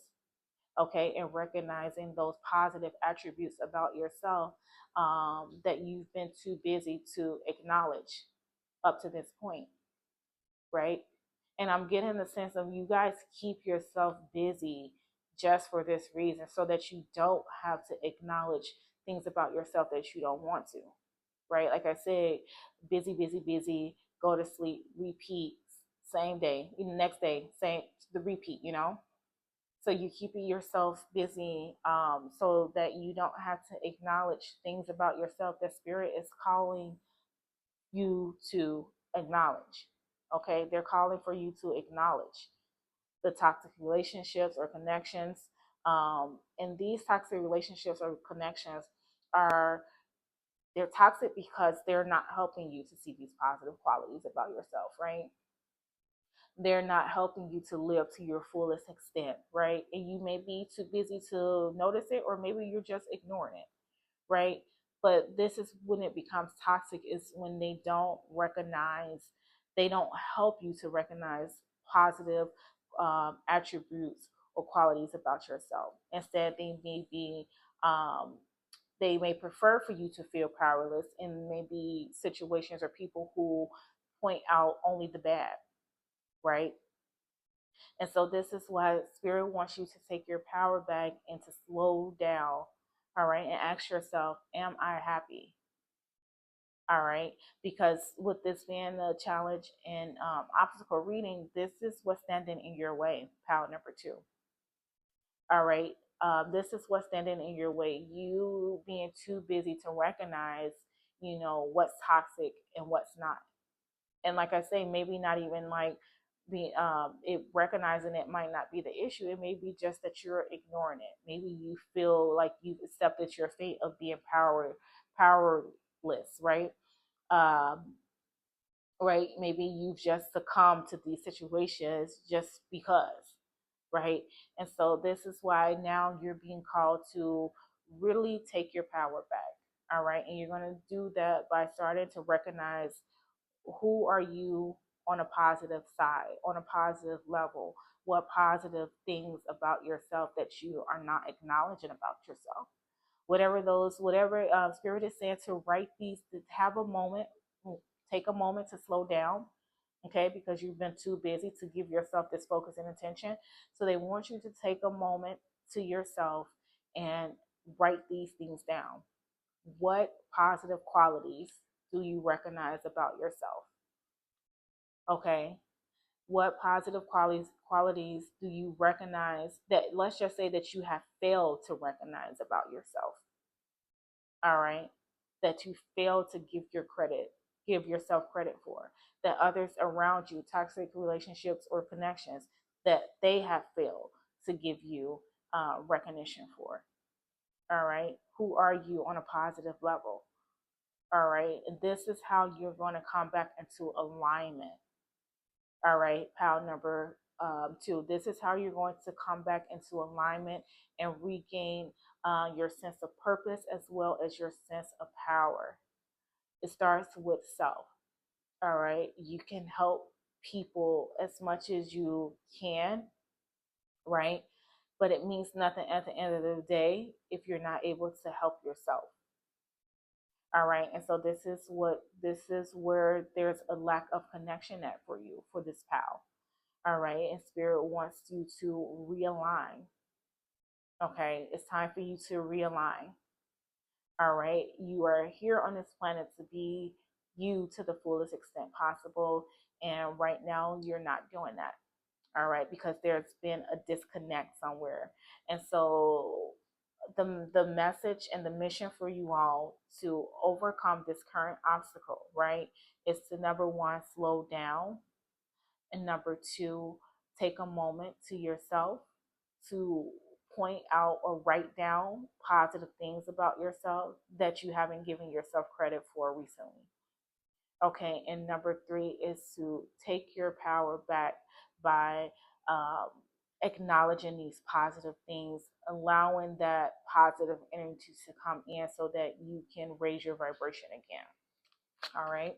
okay? And recognizing those positive attributes about yourself that you've been too busy to acknowledge up to this point, right? And I'm getting the sense of you guys keep yourself busy just for this reason, so that you don't have to acknowledge things about yourself that you don't want to, right? Like I said, busy, busy, busy, go to sleep, repeat, same day, next day, same, the repeat. So you keeping yourself busy so that you don't have to acknowledge things about yourself that spirit is calling you to acknowledge. Okay, they're calling for you to acknowledge the toxic relationships or connections. And these toxic relationships or connections are, they're toxic because they're not helping you to see these positive qualities about yourself, right? They're not helping you to live to your fullest extent, right? And you may be too busy to notice it, or maybe you're just ignoring it, right? But this is when it becomes toxic, is when they don't help you to recognize positive attributes or qualities about yourself. Instead, um, they may prefer for you to feel powerless in maybe situations or people who point out only the bad, right? And so this is why spirit wants you to take your power back and to slow down, all right, and ask yourself, am I happy? All right, because with this being a challenge and obstacle reading, this is what's standing in your way, power number two. All right, this is what's standing in your way. You being too busy to recognize, what's toxic and what's not. And like I say, maybe not even like recognizing it might not be the issue. It may be just that you're ignoring it. Maybe you feel like you've accepted your fate of being powerless, right? Um, right? Maybe you've just succumbed to these situations just because, right? And so this is why now you're being called to really take your power back. All right. And you're going to do that by starting to recognize, who are you on a positive side, on a positive level? What positive things about yourself that you are not acknowledging about yourself? Whatever Spirit is saying, to write these, to have a moment, take a moment to slow down, okay, because you've been too busy to give yourself this focus and attention. So they want you to take a moment to yourself and write these things down. What positive qualities do you recognize about yourself? Okay. What positive qualities do you recognize that, let's just say, that you have failed to recognize about yourself? All right. That you fail to give yourself credit for, that others around you, toxic relationships or connections, that they have failed to give you recognition for. All right. Who are you on a positive level? All right. And this is how you're going to come back into alignment. All right. Pile number two. This is how you're going to come back into alignment and regain your sense of purpose as well as your sense of power. It starts with self. All right. You can help people as much as you can, right? But it means nothing at the end of the day if you're not able to help yourself. All right. And so this is where there's a lack of connection at for you, for this pal. All right. And Spirit wants you to realign. Okay. It's time for you to realign. All right. You are here on this planet to be you to the fullest extent possible. And right now, you're not doing that. All right. Because there's been a disconnect somewhere. And so the message and the mission for you all to overcome this current obstacle, right, is to, number one, slow down, and number two, take a moment to yourself to point out or write down positive things about yourself that you haven't given yourself credit for recently. Okay, and number three is to take your power back by um, acknowledging these positive things, allowing that positive energy to come in so that you can raise your vibration again. All right.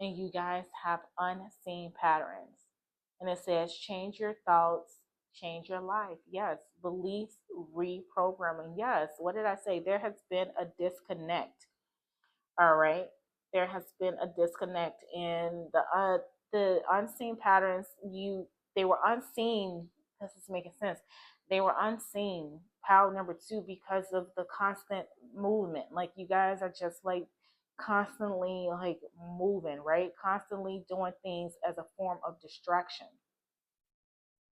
And you guys have unseen patterns. And it says, change your thoughts, change your life. Yes. Beliefs reprogramming. Yes. What did I say? There has been a disconnect. All right. There has been a disconnect in the unseen patterns. They were unseen. This is making sense. They were unseen. Power number two, because of the constant movement. Like, you guys are just like constantly like moving, right? Constantly doing things as a form of distraction.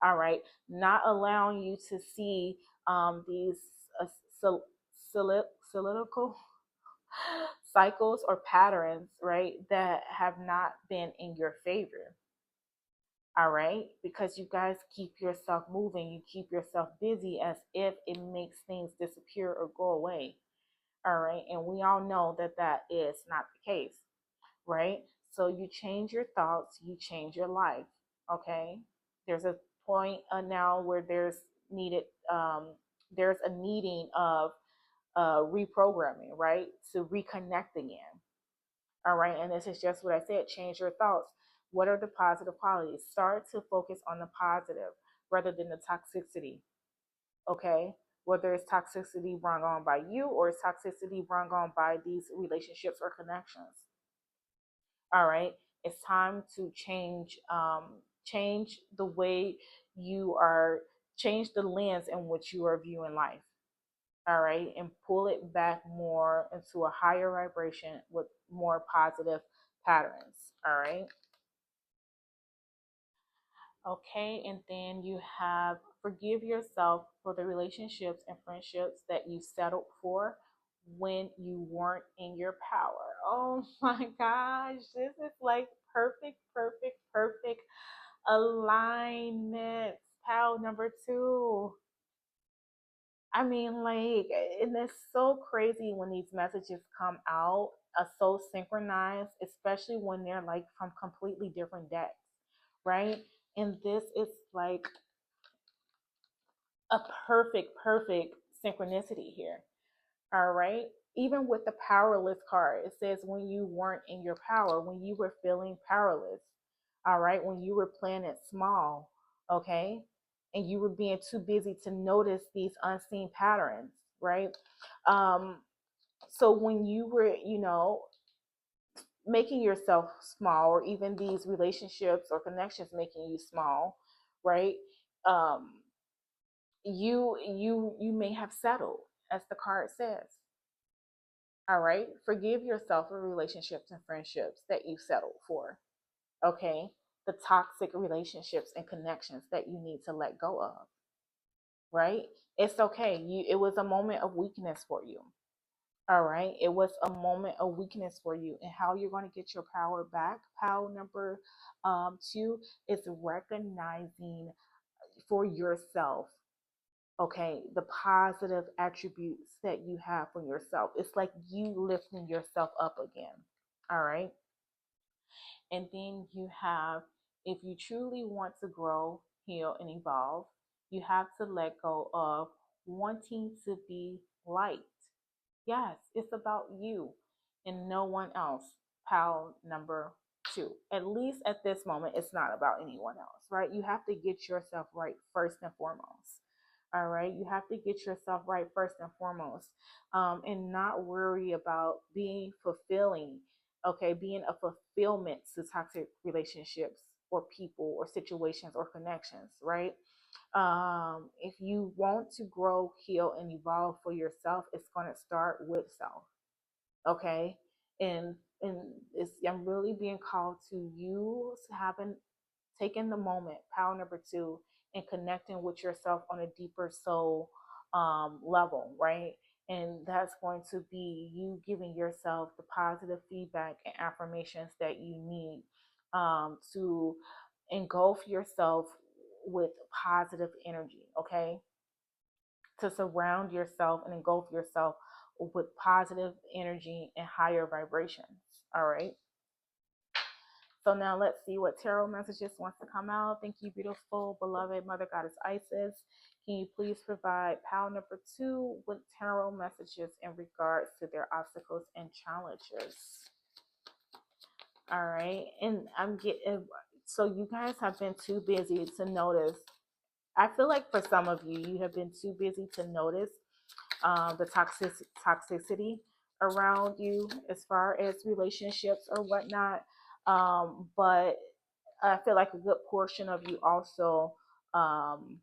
All right. Not allowing you to see these uh, solidical cycles or patterns, right, that have not been in your favor. All right, because you guys keep yourself moving, you keep yourself busy as if it makes things disappear or go away. All right, and we all know that that is not the case, right? So you change your thoughts, you change your life. Okay, there's a point now where needed there's a needing of reprogramming, right? To reconnect again. All right. And this is just what I said, change your thoughts. What are the positive qualities? Start to focus on the positive rather than the toxicity. Okay. Whether it's toxicity brought on by you or it's toxicity brought on by these relationships or connections. All right. It's time to change the way you are, change the lens in which you are viewing life. All right, and pull it back more into a higher vibration with more positive patterns. All right. Okay, and then you have forgive yourself for the relationships and friendships that you settled for when you weren't in your power. Oh my gosh, this is like perfect, perfect, perfect alignment. Pal number two. I mean, like, and it's so crazy when these messages come out, so synchronized, especially when they're like from completely different decks, right? And this is like a perfect, perfect synchronicity here. All right. Even with the powerless card, it says when you weren't in your power, when you were feeling powerless, all right, when you were playing it small, okay, and you were being too busy to notice these unseen patterns, right? Um, so when you were, making yourself small, or even these relationships or connections making you small, right? Um, you may have settled, as the card says. All right. Forgive yourself for relationships and friendships that you settled for. Okay. The toxic relationships and connections that you need to let go of. Right. It's okay. It was a moment of weakness for you. All right. It was a moment of weakness for you. And how you're going to get your power back. Power number 2 is recognizing for yourself, okay, the positive attributes that you have for yourself. It's like you lifting yourself up again. All right. And then you have, if you truly want to grow, heal, and evolve, you have to let go of wanting to be liked. Yes, it's about you and no one else. Pal number 2. At least at this moment, it's not about anyone else, right? You have to get yourself right first and foremost. All right. You have to get yourself right first and foremost, and not worry about being fulfilling, okay, being a fulfillment to toxic relationships or people or situations or connections, right? If you want to grow, heal, and evolve for yourself, it's going to start with self. Okay. And I'm really being called to you having taking the moment, power number 2, and connecting with yourself on a deeper soul level, right? And that's going to be you giving yourself the positive feedback and affirmations that you need to engulf yourself with positive energy, okay? To surround yourself and engulf yourself with positive energy and higher vibrations, all right? So now let's see what tarot messages wants to come out. Thank you, beautiful, beloved Mother Goddess Isis. Can you please provide pile number 2 with tarot messages in regards to their obstacles and challenges? All right. And I'm getting, so you guys have been too busy to notice. I feel like for some of you, you have been too busy to notice the toxicity around you as far as relationships or whatnot. But I feel like a good portion of you also um,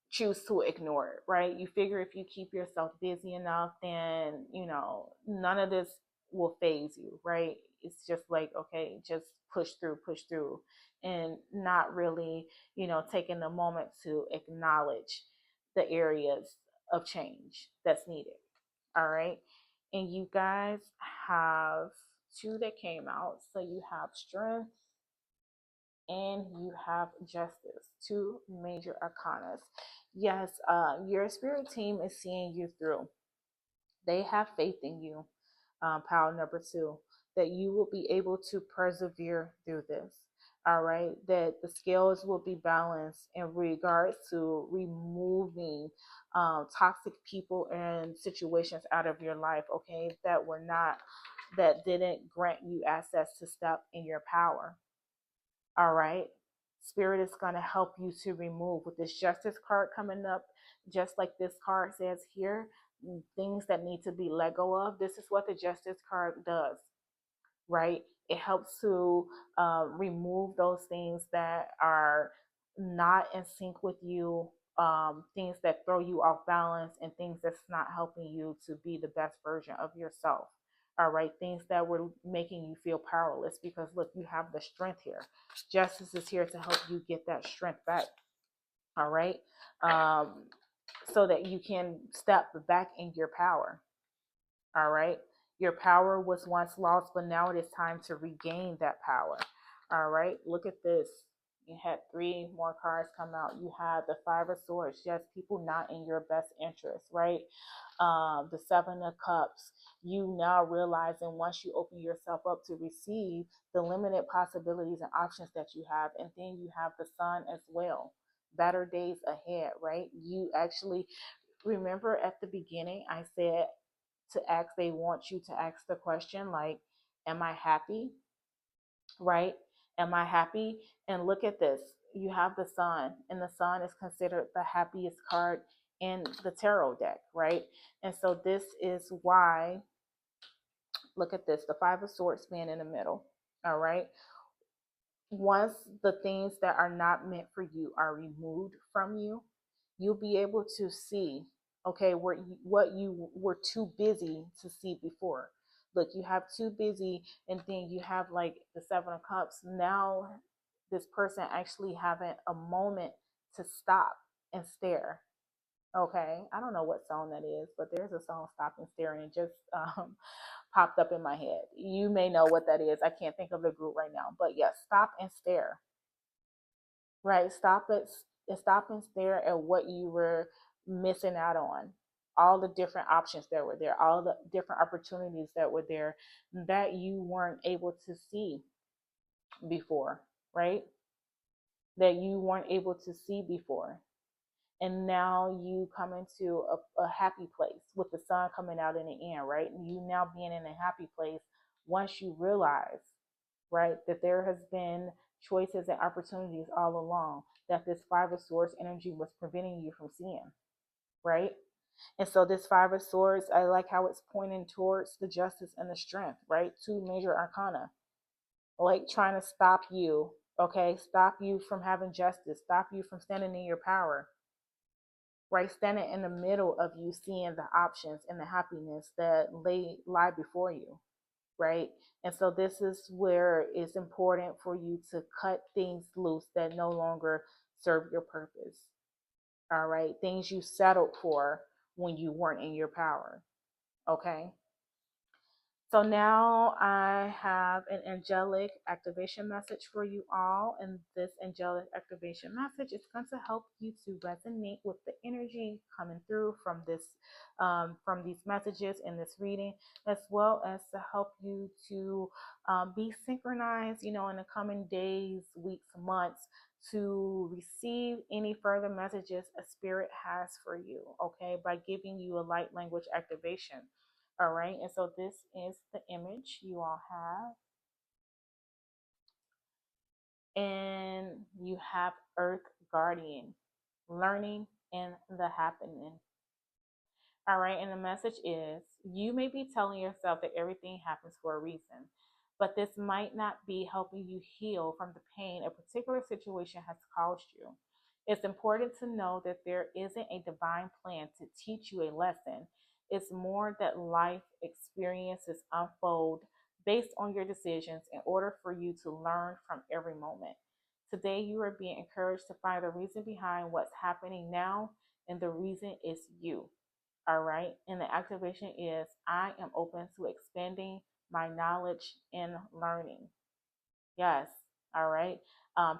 choose to ignore it, right? You figure if you keep yourself busy enough, then, none of this will phase you, right? It's just like, okay, just push through, and not really, taking the moment to acknowledge the areas of change that's needed. All right. And you guys have 2 that came out. So you have strength and you have justice, 2 major arcanas. Yes, your spirit team is seeing you through. They have faith in you, power number 2, that you will be able to persevere through this. All right, that the scales will be balanced in regards to removing toxic people and situations out of your life, okay, that didn't grant you access to step in your power. All right. Spirit is going to help you to remove with this justice card coming up, just like this card says here, things that need to be let go of. This is what the justice card does, right? It helps to remove those things that are not in sync with you, things that throw you off balance, and things that's not helping you to be the best version of yourself. All right, things that were making you feel powerless, because look, you have the strength here. Justice is here to help you get that strength back. All right, um, so that you can step back in your power. All right. Your power was once lost, but now it is time to regain that power. All right. Look at this. You had 3 more cards come out. You had the 5 of Swords. Yes, people not in your best interest, right? The 7 of Cups. You now realizing, once you open yourself up to receive, the limited possibilities and options that you have. And then you have the Sun as well. Better days ahead, right? You actually remember at the beginning, I said to ask, they want you to ask the question like, am I happy? Right? Am I happy? And look at this. You have the sun, and the sun is considered the happiest card in the tarot deck, right? And so this is why, look at this, the Five of Swords being in the middle. All right. Once the things that are not meant for you are removed from you, you'll be able to see, okay, what you were too busy to see before. Look, you have too busy, and then you have like the Seven of Cups. Now, this person actually having a moment to stop and stare. Okay, I don't know what song that is, but there's a song, Stop and Stare, and it just popped up in my head. You may know what that is. I can't think of the group right now, but yes, Stop and Stare. Right, stop and stare at what you were missing out on, all the different options that were there, all the different opportunities that were there that you weren't able to see before, right? That you weren't able to see before. And now you come into a happy place with the sun coming out in the end, right? And you now being in a happy place once you realize, right, that there has been choices and opportunities all along that this Five of Swords energy was preventing you from seeing, right? And so this Five of Swords, I like how it's pointing towards the justice and the strength, right? Two major arcana, like trying to stop you, okay? Stop you from having justice, stop you from standing in your power, right? Standing in the middle of you seeing the options and the happiness that lie before you, right? And so this is where it's important for you to cut things loose that no longer serve your purpose. All right. Things you settled for when you weren't in your power. Okay. So now I have an angelic activation message for you all. And this angelic activation message is going to help you to resonate with the energy coming through from these messages in this reading, as well as to help you to be synchronized, in the coming days, weeks, months, to receive any further messages a spirit has for you, okay, by giving you a light language activation. All right, and so this is the image you all have. And you have Earth Guardian, learning in the happening. All right, and the message is, you may be telling yourself that everything happens for a reason, but this might not be helping you heal from the pain a particular situation has caused you. It's important to know that there isn't a divine plan to teach you a lesson. It's more that life experiences unfold based on your decisions in order for you to learn from every moment. Today, you are being encouraged to find the reason behind what's happening now, and the reason is you. All right. And the activation is, I am open to expanding my knowledge and learning. Yes. All right.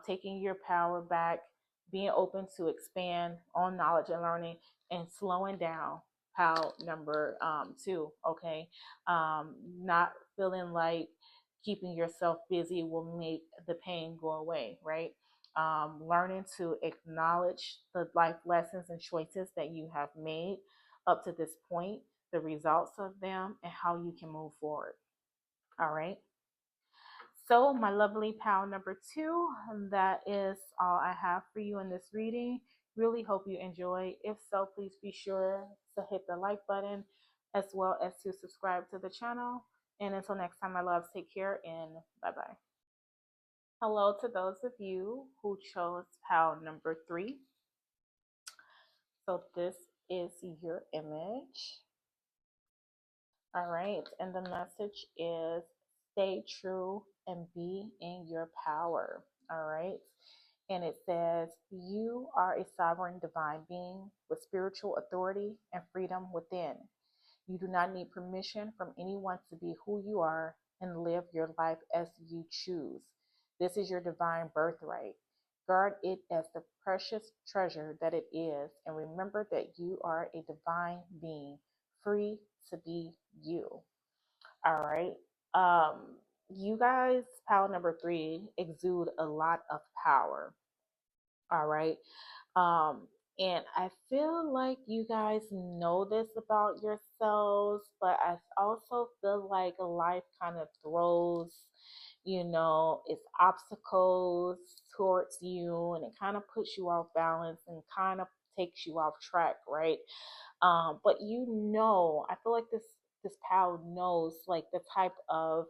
Taking your power back, being open to expand on knowledge and learning, and slowing down. Pal number two. Okay. Not feeling like keeping yourself busy will make the pain go away. Right. Learning to acknowledge the life lessons and choices that you have made up to this point, the results of them, and how you can move forward. All right. So, my lovely pal number two, that is all I have for you in this reading. Really hope you enjoy. If so, please be sure to hit the like button as well as to subscribe to the channel. And until next time, my loves, take care and bye bye. Hello to those of you who chose pal number three. So, this is your image. All right. And the message is, stay true and be in your power. All right. And it says, you are a sovereign divine being with spiritual authority and freedom within. You do not need permission from anyone to be who you are and live your life as you choose. This is your divine birthright. Guard it as the precious treasure that it is, and remember that you are a divine being, free to be you. All right. You guys, power number three, exude a lot of power. All right. And I feel like you guys know this about yourselves, but I also feel like life kind of throws, its obstacles towards you, and it kind of puts you off balance and kind of takes you off track, right? But I feel like this pal knows like the type of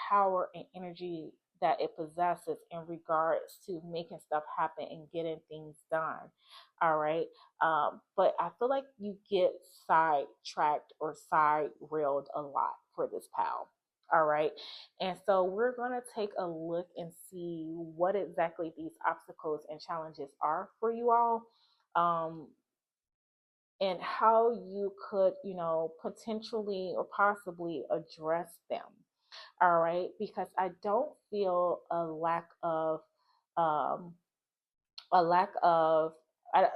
power and energy that it possesses in regards to making stuff happen and getting things done. All right. But I feel like you get sidetracked or side railed a lot for this pal. All right. And so we're going to take a look and see what exactly these obstacles and challenges are for you all. And how you could, potentially or possibly address them. All right. Because I don't feel um, a lack of I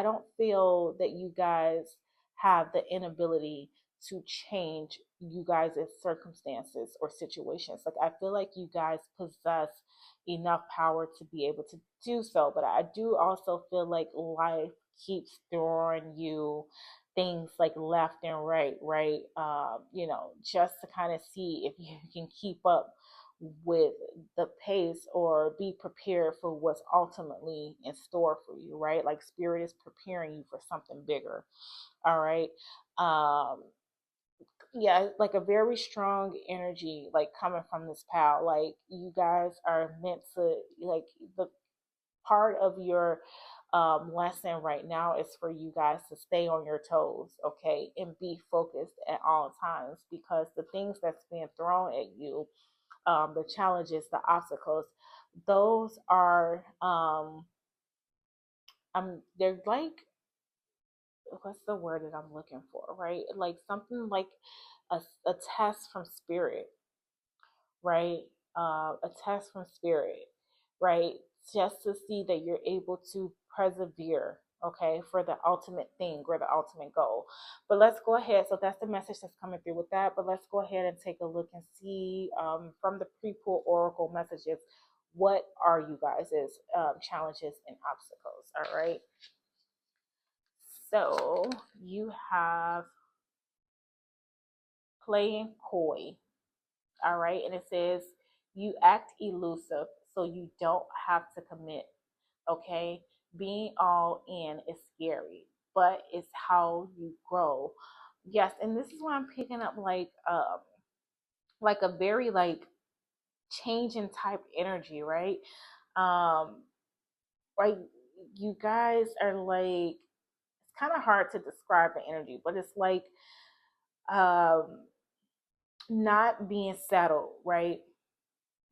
don't feel that you guys have the inability to change you guys' circumstances or situations. Like I feel like you guys possess enough power to be able to do so, but I do also feel like life keeps throwing you things like left and right, right? Just to kind of see if you can keep up with the pace or be prepared for what's ultimately in store for you, right? Like spirit is preparing you for something bigger. All right. Um, yeah, like a very strong energy, like coming from this pal. Like you guys are meant to, like, the part of your lesson right now is for you guys to stay on your toes, okay, and be focused at all times, because the things that's being thrown at you, the challenges, the obstacles, those are they're like, what's the word that I'm looking for, right? Like something like a test from spirit, right? A test from spirit, right? Just to see that you're able to persevere, okay, for the ultimate thing or the ultimate goal. But let's go ahead. So that's the message that's coming through with that. But let's go ahead and take a look and see from the pre-pool oracle messages, what are you guys' challenges and obstacles? All right. So you have playing coy. All right. And it says you act elusive, so you don't have to commit. Okay. Being all in is scary, but it's how you grow. Yes. And this is why I'm picking up like a very like changing type energy, right? Um, right. You guys are like, it's kind of hard to describe the energy, but it's like, um, not being settled, right?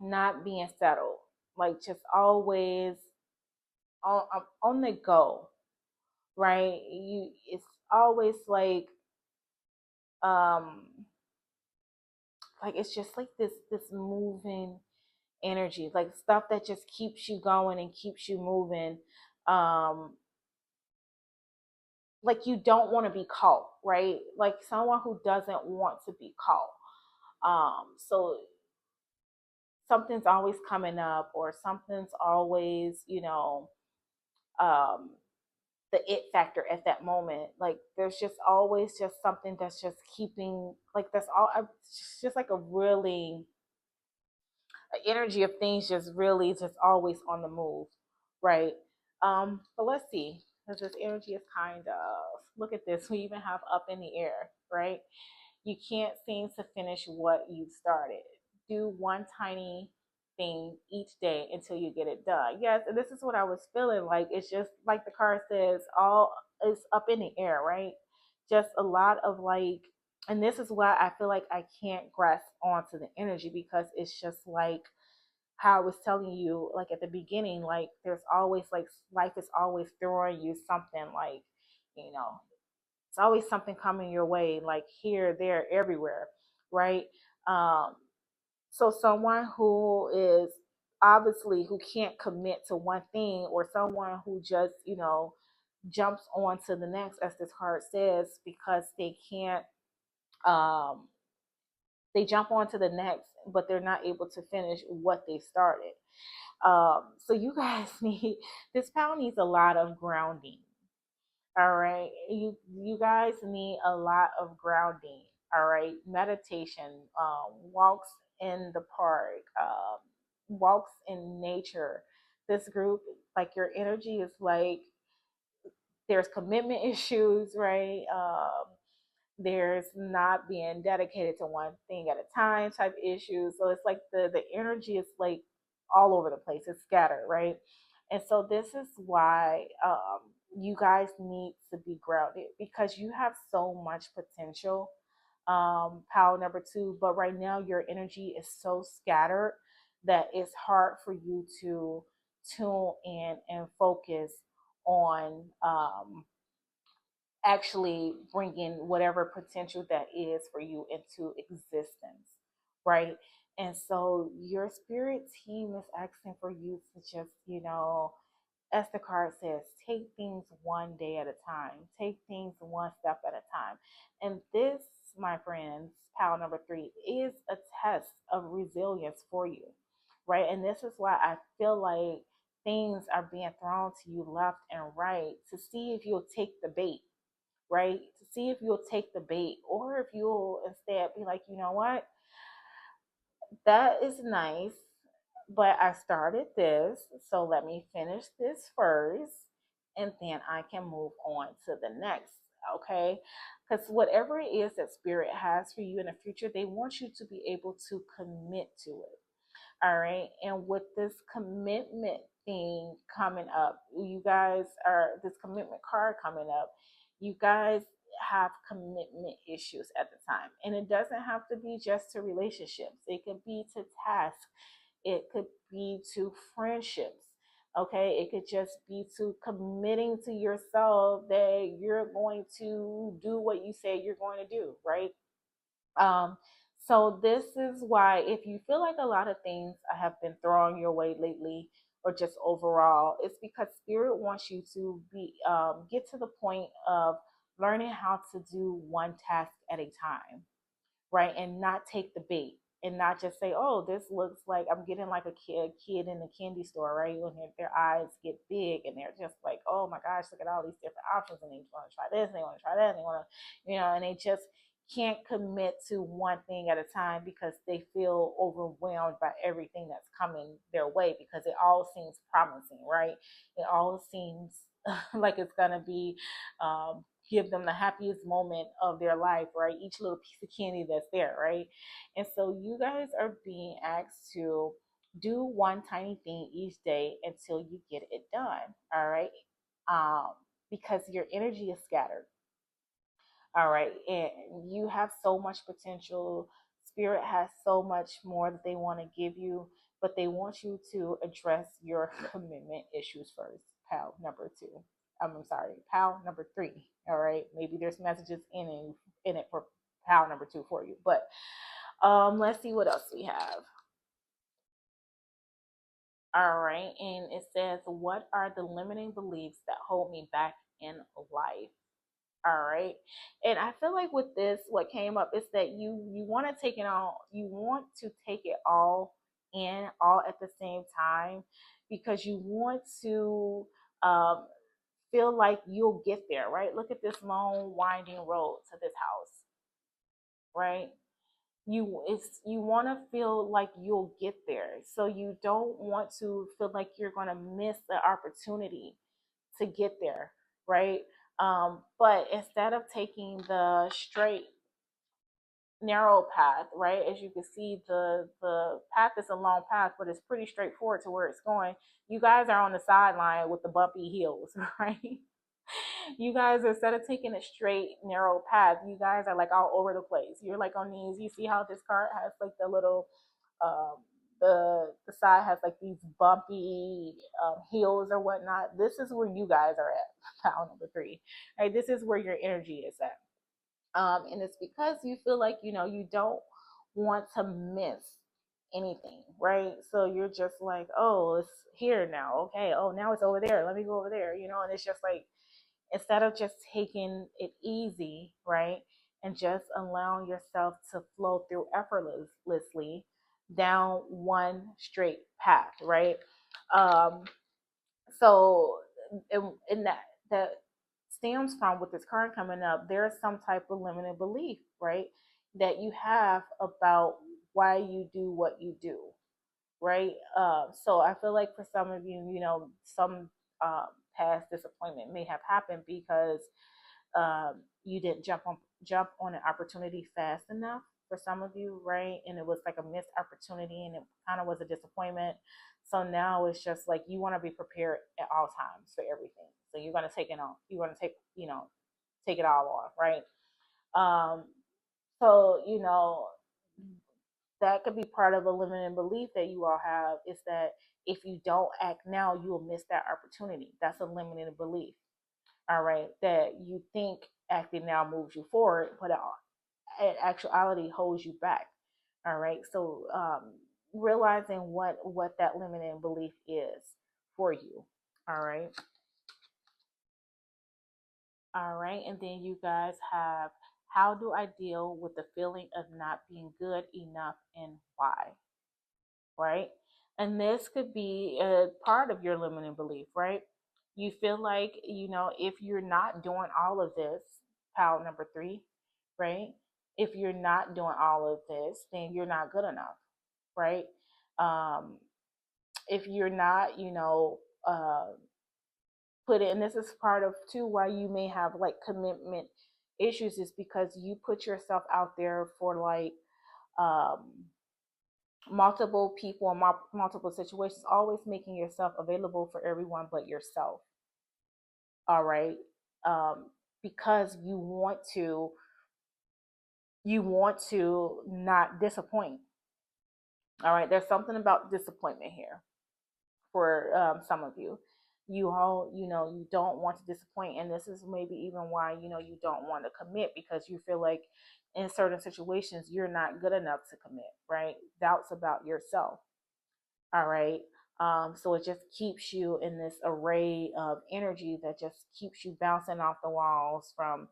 Not being settled, like just always on the go, right? It's always um like it's just like this moving energy, like stuff that just keeps you going and keeps you moving. Um, like you don't want to be caught, right? Like someone who doesn't want to be caught. So something's always coming up, or something's always, um the it factor at that moment. Like there's just always just something that's just keeping, like that's all. It's just like a really energy of things just really just always on the move, right? But let's see, because this energy is kind of, look at this. We even have up in the air, right? You can't seem to finish what you've started. Do one tiny thing each day until you get it done. Yes, and this is what I was feeling like. It's just like the card says, all is up in the air, right? Just a lot of like, and this is why I feel like I can't grasp onto the energy, because it's just like how I was telling you, like at the beginning, like there's always like life is always throwing you something, like, you know, it's always something coming your way, like here, there, everywhere, right? Um, so someone who is obviously who can't commit to one thing, or someone who just, jumps on to the next, as this card says, because um, they jump on to the next, but they're not able to finish what they started. So you guys need, this pal needs a lot of grounding. All right. You guys need a lot of grounding. All right. Meditation, walks in the park, walks in nature. This group, like your energy is like there's commitment issues, right? There's not being dedicated to one thing at a time type issues. So it's like the energy is like all over the place. It's scattered, right? And so this is why you guys need to be grounded because you have so much potential. Power number two, but right now your energy is so scattered that it's hard for you to tune in and focus on actually bringing whatever potential that is for you into existence, right? And so your spirit team is asking for you to just, as the card says, take things one day at a time, take things one step at a time. And this, my friends, power number three, is a test of resilience for you, right? And this is why I feel like things are being thrown to you left and right to see if you'll take the bait, right? To see if you'll take the bait or if you'll instead be like, you know what, that is nice, but I started this, so let me finish this first, and then I can move on to the next, okay? Because whatever it is that Spirit has for you in the future, they want you to be able to commit to it. All right. And with this commitment thing coming up, you guys are this commitment card coming up, you guys have commitment issues at the time. And it doesn't have to be just to relationships, it could be to tasks, it could be to friendships. Okay, it could just be to committing to yourself that you're going to do what you say you're going to do, right? Um, so this is why if you feel like a lot of things have been thrown your way lately, or just overall, it's because spirit wants you to be get to the point of learning how to do one task at a time, right? And not take the bait and not just say, oh, this looks like I'm getting like a kid in the candy store, right? When their eyes get big and they're just like, oh my gosh, look at all these different options and they want to try this and they want to try that and they want to, and they just can't commit to one thing at a time because they feel overwhelmed by everything that's coming their way because it all seems promising, right? It all seems like it's gonna be give them the happiest moment of their life, right? Each little piece of candy that's there, right? And so you guys are being asked to do one tiny thing each day until you get it done, all right? Um, because your energy is scattered, all right? And you have so much potential. Spirit has so much more that they want to give you, but they want you to address your commitment issues first. Pal number two. I'm sorry, pal number three. All right. Maybe there's messages in it for pal number two for you. But let's see what else we have. All right. And it says, what are the limiting beliefs that hold me back in life? All right. And I feel like with this, what came up is that you want to take it all, you want to take it all in all at the same time because you want to um, feel like you'll get there, right? Look at this long winding road to this house, right? You want to feel like you'll get there. So you don't want to feel like you're going to miss the opportunity to get there, right? But instead of taking the straight narrow path, right? As you can see, the path is a long path, but it's pretty straightforward to where it's going. You guys are on the sideline with the bumpy hills, right? You guys, instead of taking a straight narrow path, you guys are like all over the place. You're like on these. You see how this card has like the little um the side has like these bumpy hills or whatnot. This is where you guys are at. Pile number three, right? This is where your energy is at. And it's because you feel like you don't want to miss anything, right? So you're just like, oh, it's here now, okay, oh, now it's over there, let me go over there, and it's just like instead of just taking it easy, right, and just allowing yourself to flow through effortlessly down one straight path, right? um so in that stems from with this card coming up, there's some type of limited belief, right? That you have about why you do what you do, right? So I feel like for some of you, some um, past disappointment may have happened because you didn't jump on an opportunity fast enough for some of you, right? And it was like a missed opportunity, and it kind of was a disappointment. So now it's just like you want to be prepared at all times for everything. So you're gonna take it on. You're gonna take it all on, right? Um, so that could be part of a limiting belief that you all have, is that if you don't act now, you will miss that opportunity. That's a limiting belief. All right, that you think acting now moves you forward, but in actuality holds you back. All right, so realizing what that limiting belief is for you. All right, all right, and then you guys have, how do I deal with the feeling of not being good enough and why? Right? And this could be a part of your limiting belief, right? You feel like, if you're not doing all of this, pile number three, right? If you're not doing all of this, then you're not good enough, right? Um, if you're not, put it, and this is part of too why you may have like commitment issues, is because you put yourself out there for like, um, multiple people and multiple situations, always making yourself available for everyone but yourself. All right. um, because you want to not disappoint. All right, there's something about disappointment here for some of you. You all, you don't want to disappoint, and this is maybe even why you don't want to commit, because you feel like in certain situations you're not good enough to commit, right? Doubts about yourself. All right. So it just keeps you in this array of energy that just keeps you bouncing off the walls from,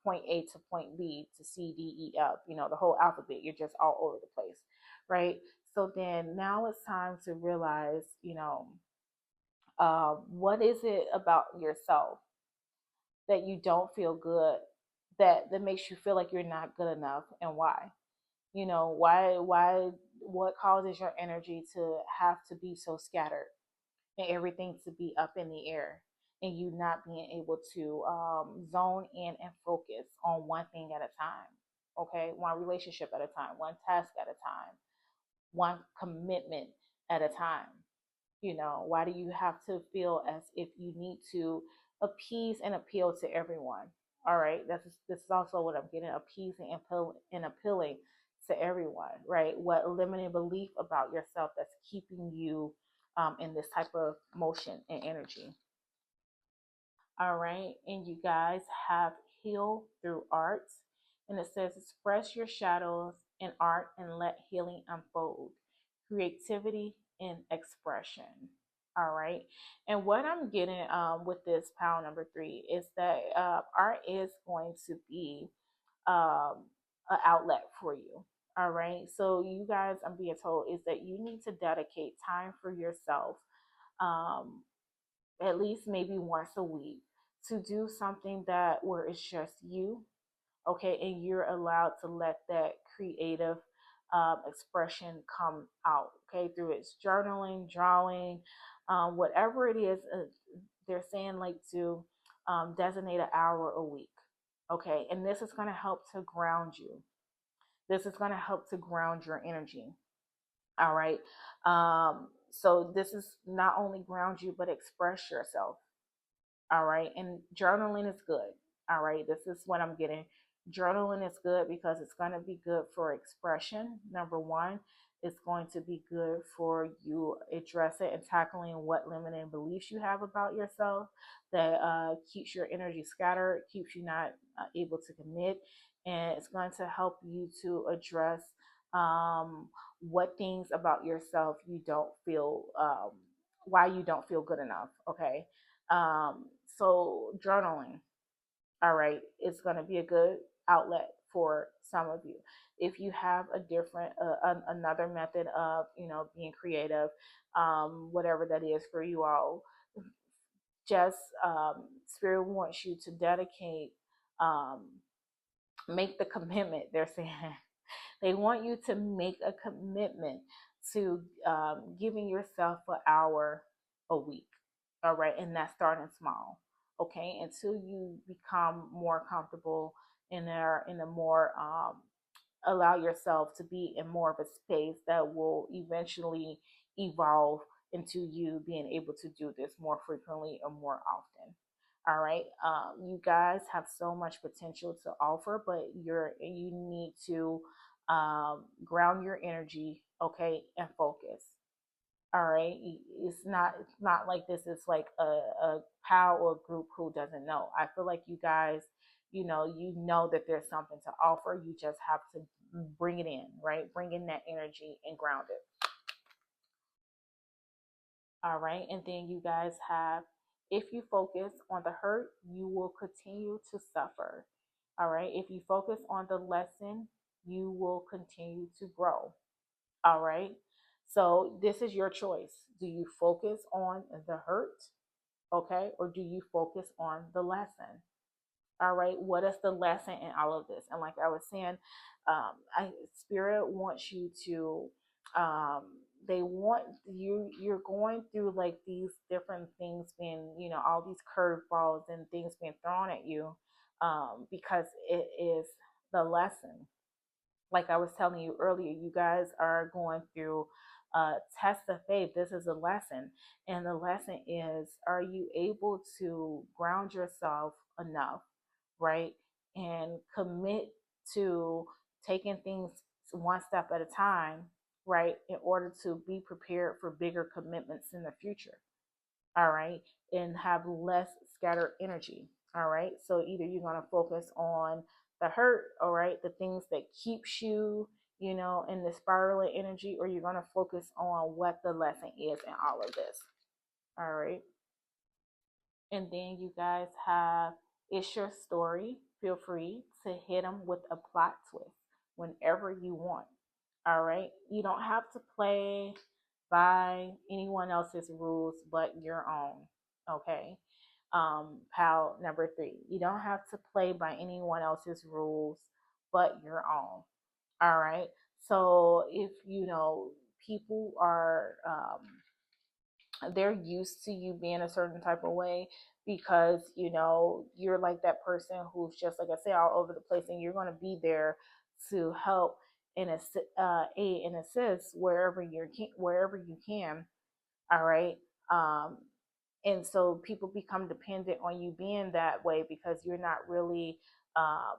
point A to point B to C, D, E, F, the whole alphabet. You're just all over the place. Right. So then now it's time to realize, what is it about yourself that you don't feel good, that makes you feel like you're not good enough, and why? Why, what causes your energy to have to be so scattered and everything to be up in the air, and you not being able to zone in and focus on one thing at a time? Okay, one relationship at a time, one task at a time, one commitment at a time. Why do you have to feel as if you need to appease and appeal to everyone? All right, this is also what I'm getting: appeasing and appealing to everyone, right? What limiting belief about yourself that's keeping you in this type of motion and energy? All right, and you guys have heal through art, and it says express your shadows in art and let healing unfold. Creativity and expression. All right, and what I'm getting with this pound number three is that art is going to be an outlet for you. All right, so you guys, I'm being told, is that you need to dedicate time for yourself, um, at least maybe once a week, to do something that where it's just you, okay, and you're allowed to let that creative expression come out, okay, through its journaling, drawing, whatever it is. They're saying like to designate an hour a week, okay, and this is going to help to ground you. This is going to help to ground your energy. All right. So this is not only ground you, but express yourself. All right. And journaling is good. All right. This is what I'm getting. Journaling is good because it's going to be good for expression. Number one, it's going to be good for you addressing and tackling what limiting beliefs you have about yourself that keeps your energy scattered, keeps you not able to commit. And it's going to help you to address what things about yourself you don't feel, why you don't feel good enough. Okay. So journaling, all right, it's going to be a good outlet for some of you. If you have a different, another method of, being creative, whatever that is for you all, just Spirit wants you to dedicate, um, make the commitment. They're saying they want you to make a commitment to giving yourself an hour a week. All right, and that's starting small. Okay, until you become more comfortable in a more allow yourself to be in more of a space that will eventually evolve into you being able to do this more frequently or more often. All right, you guys have so much potential to offer, but you need to ground your energy, okay, and focus. All right, it's not like this is like a pal or group who doesn't know. I feel like you guys, you know that there's something to offer. You just have to bring it in, right? Bring in that energy and ground it. All right, and then you guys have, if you focus on the hurt, you will continue to suffer. All right, if you focus on the lesson, you will continue to grow. All right. So this is your choice. Do you focus on the hurt? Okay. Or do you focus on the lesson? All right. What is the lesson in all of this? And like I was saying, Spirit wants you to, um, they want you're going through like these different things being, all these curveballs and things being thrown at you, because it is the lesson. Like I was telling you earlier, you guys are going through a test of faith. This is a lesson. And the lesson is, are you able to ground yourself enough, right? And commit to taking things one step at a time, right? In order to be prepared for bigger commitments in the future. All right, and have less scattered energy. All right, so either you're going to focus on the hurt, all right, the things that keeps you, in the spiraling energy, or you're going to focus on what the lesson is in all of this. All right, and then you guys have, it's your story. Feel free to hit them with a plot twist whenever you want. All right, you don't have to play by anyone else's rules but your own. Okay. Pal number three, you don't have to play by anyone else's rules but your own. All right. So if people are they're used to you being a certain type of way, because you're like that person who's just, like I say, all over the place, and you're going to be there to help and aid and assist wherever you can. All right. um and so people become dependent on you being that way, because um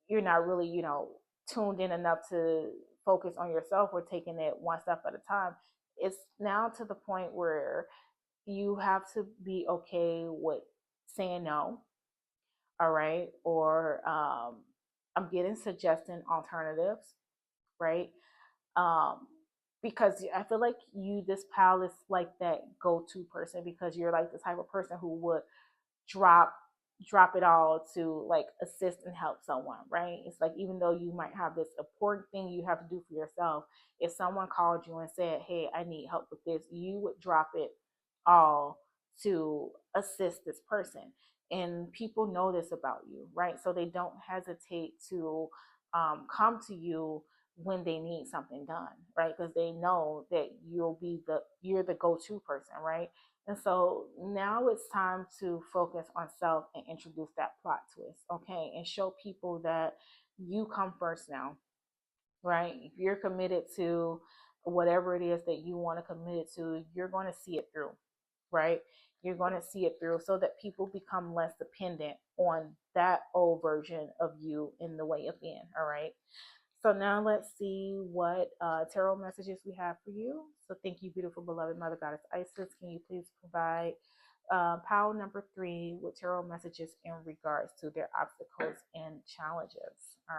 you're not really, tuned in enough to focus on yourself or taking it one step at a time. It's now to the point where you have to be okay with saying no. All right. Or I'm getting suggesting alternatives, right? um because I feel like this pal is like that go-to person, because you're like the type of person who would drop drop it all to like assist and help someone, right? It's like, even though you might have this important thing you have to do for yourself, if someone called you and said, hey, I need help with this, you would drop it all to assist this person. And people know this about you, right? So they don't hesitate to come to you when they need something done, right? Because they know that you're the go-to person, right? And so now it's time to focus on self and introduce that plot twist, okay? And show people that you come first now, right? If you're committed to whatever it is that you want to commit it to, you're going to see it through, right? You're going to see it through, so that people become less dependent on that old version of you in the way of being, all right? So now let's see what tarot messages we have for you. So thank you, beautiful, beloved Mother Goddess Isis. Can you please provide pile number three with tarot messages in regards to their obstacles and challenges? All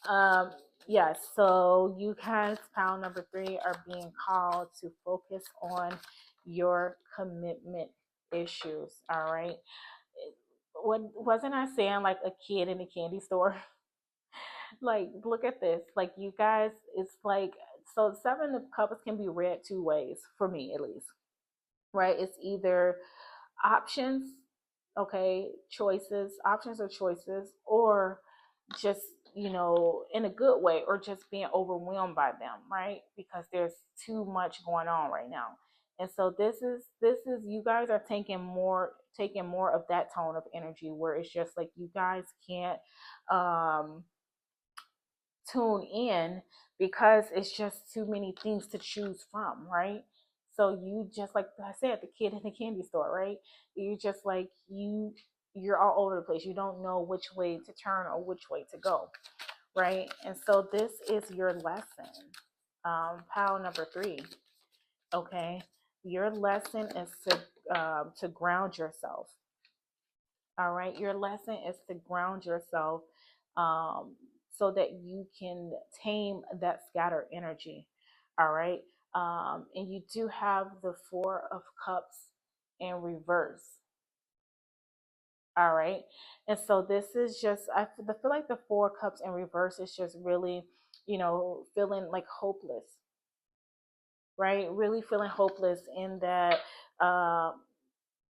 right. Yes, so you guys, pile number three, are being called to focus on your commitment issues. All right. What wasn't I saying like a kid in a candy store? Like, look at this. Like, you guys, it's like, so seven of cups can be read two ways, for me at least, right? It's either options, okay, choices, options or choices, or just, in a good way, or just being overwhelmed by them, right? Because there's too much going on right now. And so this is you guys are taking more of that tone of energy where it's just like you guys can't um tune in because it's just too many things to choose from, right? So you just, like I said, the kid in the candy store, right? You just like you're all over the place. You don't know which way to turn or which way to go, right? And so this is your lesson. Pile number 3. Okay. Your lesson is to ground yourself. All right. Your lesson is to ground yourself, um, so that you can tame that scattered energy. All right. And you do have the Four of Cups in reverse. All right. And so this is just, feel like the Four Cups in reverse is just really, feeling like hopeless, right? Really feeling hopeless in that, um,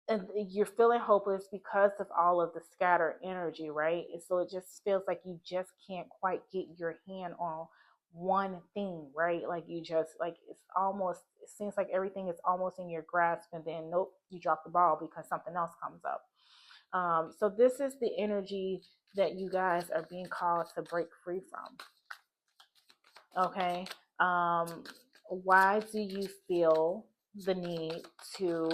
and you're feeling hopeless because of all of the scattered energy, right? And so it just feels like you just can't quite get your hand on one thing, right? Like you just like it seems like everything is almost in your grasp, and then nope, you drop the ball because something else comes up. So this is the energy that you guys are being called to break free from. Okay. Why do you feel the need to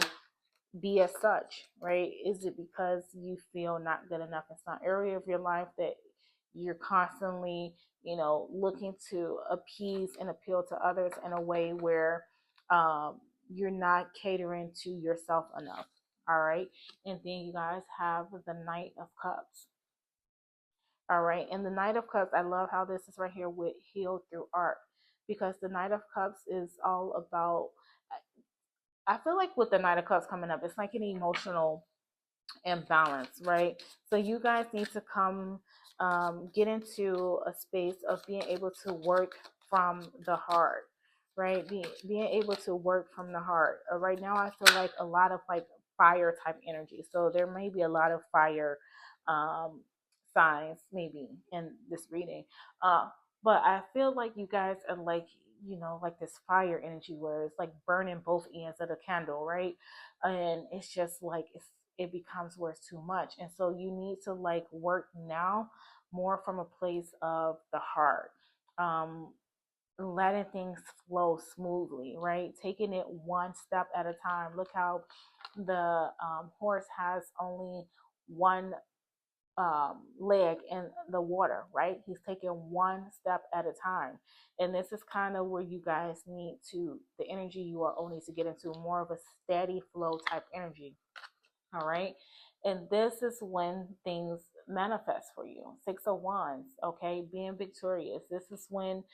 be as such, right? Is it because you feel not good enough in some area of your life that you're constantly, looking to appease and appeal to others in a way where you're not catering to yourself enough? All right. And then you guys have the Knight of Cups. All right. And the Knight of Cups, I love how this is right here with healed through art, because the Knight of Cups is all about, I feel like with the Knight of Cups coming up, it's like an emotional imbalance, right? So you guys need to come, get into a space of being able to work from the heart, right? Being able to work from the heart. Right now, I feel like a lot of like fire type energy. So there may be a lot of fire um, signs maybe in this reading. Uh, but I feel like you guys are like, like this fire energy where it's like burning both ends of the candle, right? And it's just like it becomes where it's too much. And so you need to like work now more from a place of the heart. Um, Letting things flow smoothly, right? Taking it one step at a time. Look how the horse has only one leg in the water, right? He's taking one step at a time. And this is kind of where you guys need to, the energy you all need to get into more of a steady flow type energy. All right. And this is when things manifest for you. Six of Wands, okay, being victorious. This is when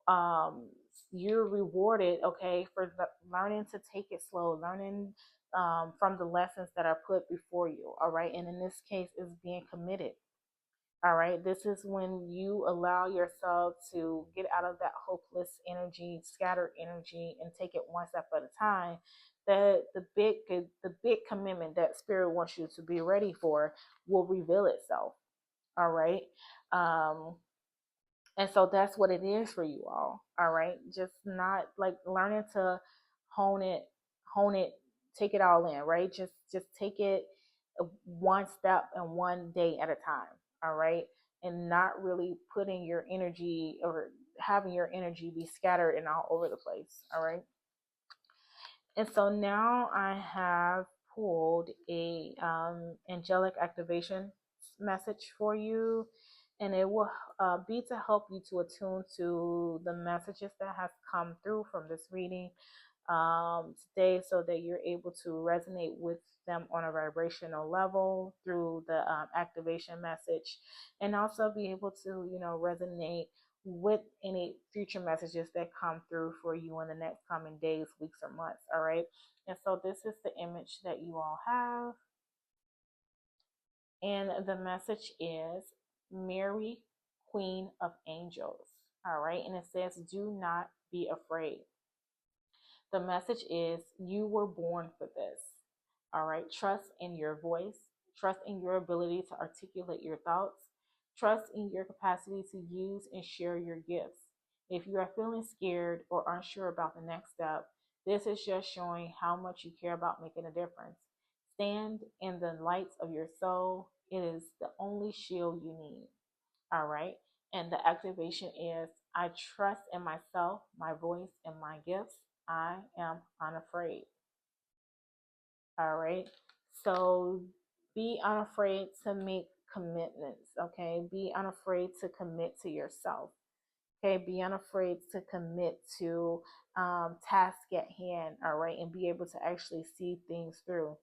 um, you're rewarded, okay, for learning to take it slow, learning from the lessons that are put before you. All right. And in this case, is being committed. All right. This is when you allow yourself to get out of that hopeless energy, scattered energy, and take it one step at a time. That the big commitment that spirit wants you to be ready for will reveal itself. All right. Um, and so that's what it is for you all right, just not like learning to hone it, hone it, take it all in, right? Just take it one step and one day at a time. All right. And not really putting your energy or having your energy be scattered and all over the place. All right. And so now I have pulled a angelic activation message for you, and it will be to help you to attune to the messages that have come through from this reading today, so that you're able to resonate with them on a vibrational level through the activation message, and also be able to, resonate with any future messages that come through for you in the next coming days, weeks, or months. All right. And so this is the image that you all have. And the message is Mary, Queen of Angels. All right. And it says, do not be afraid. The message is you were born for this. All right. Trust in your voice, trust in your ability to articulate your thoughts, trust in your capacity to use and share your gifts. If you are feeling scared or unsure about the next step, this is just showing how much you care about making a difference. Stand in the lights of your soul. It is the only shield you need. All right. And the activation is I trust in myself, my voice, and my gifts. I am unafraid. All right. So be unafraid to make commitments. Okay. Be unafraid to commit to yourself. Okay. Be unafraid to commit to task at hand. All right. And be able to actually see things through.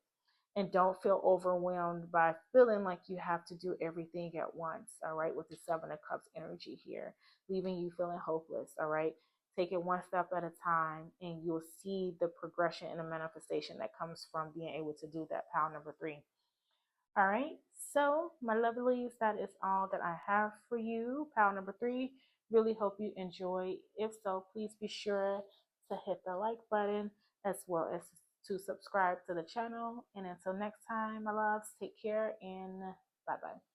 And don't feel overwhelmed by feeling like you have to do everything at once. All right. With the Seven of Cups energy here, leaving you feeling hopeless. All right. Take it one step at a time, and you'll see the progression and the manifestation that comes from being able to do that. Pile number three. All right. So, my lovelies, that is all that I have for you. Pile number three. Really hope you enjoy. If so, please be sure to hit the like button as well as to subscribe to the channel. And until next time, my loves, take care and bye bye.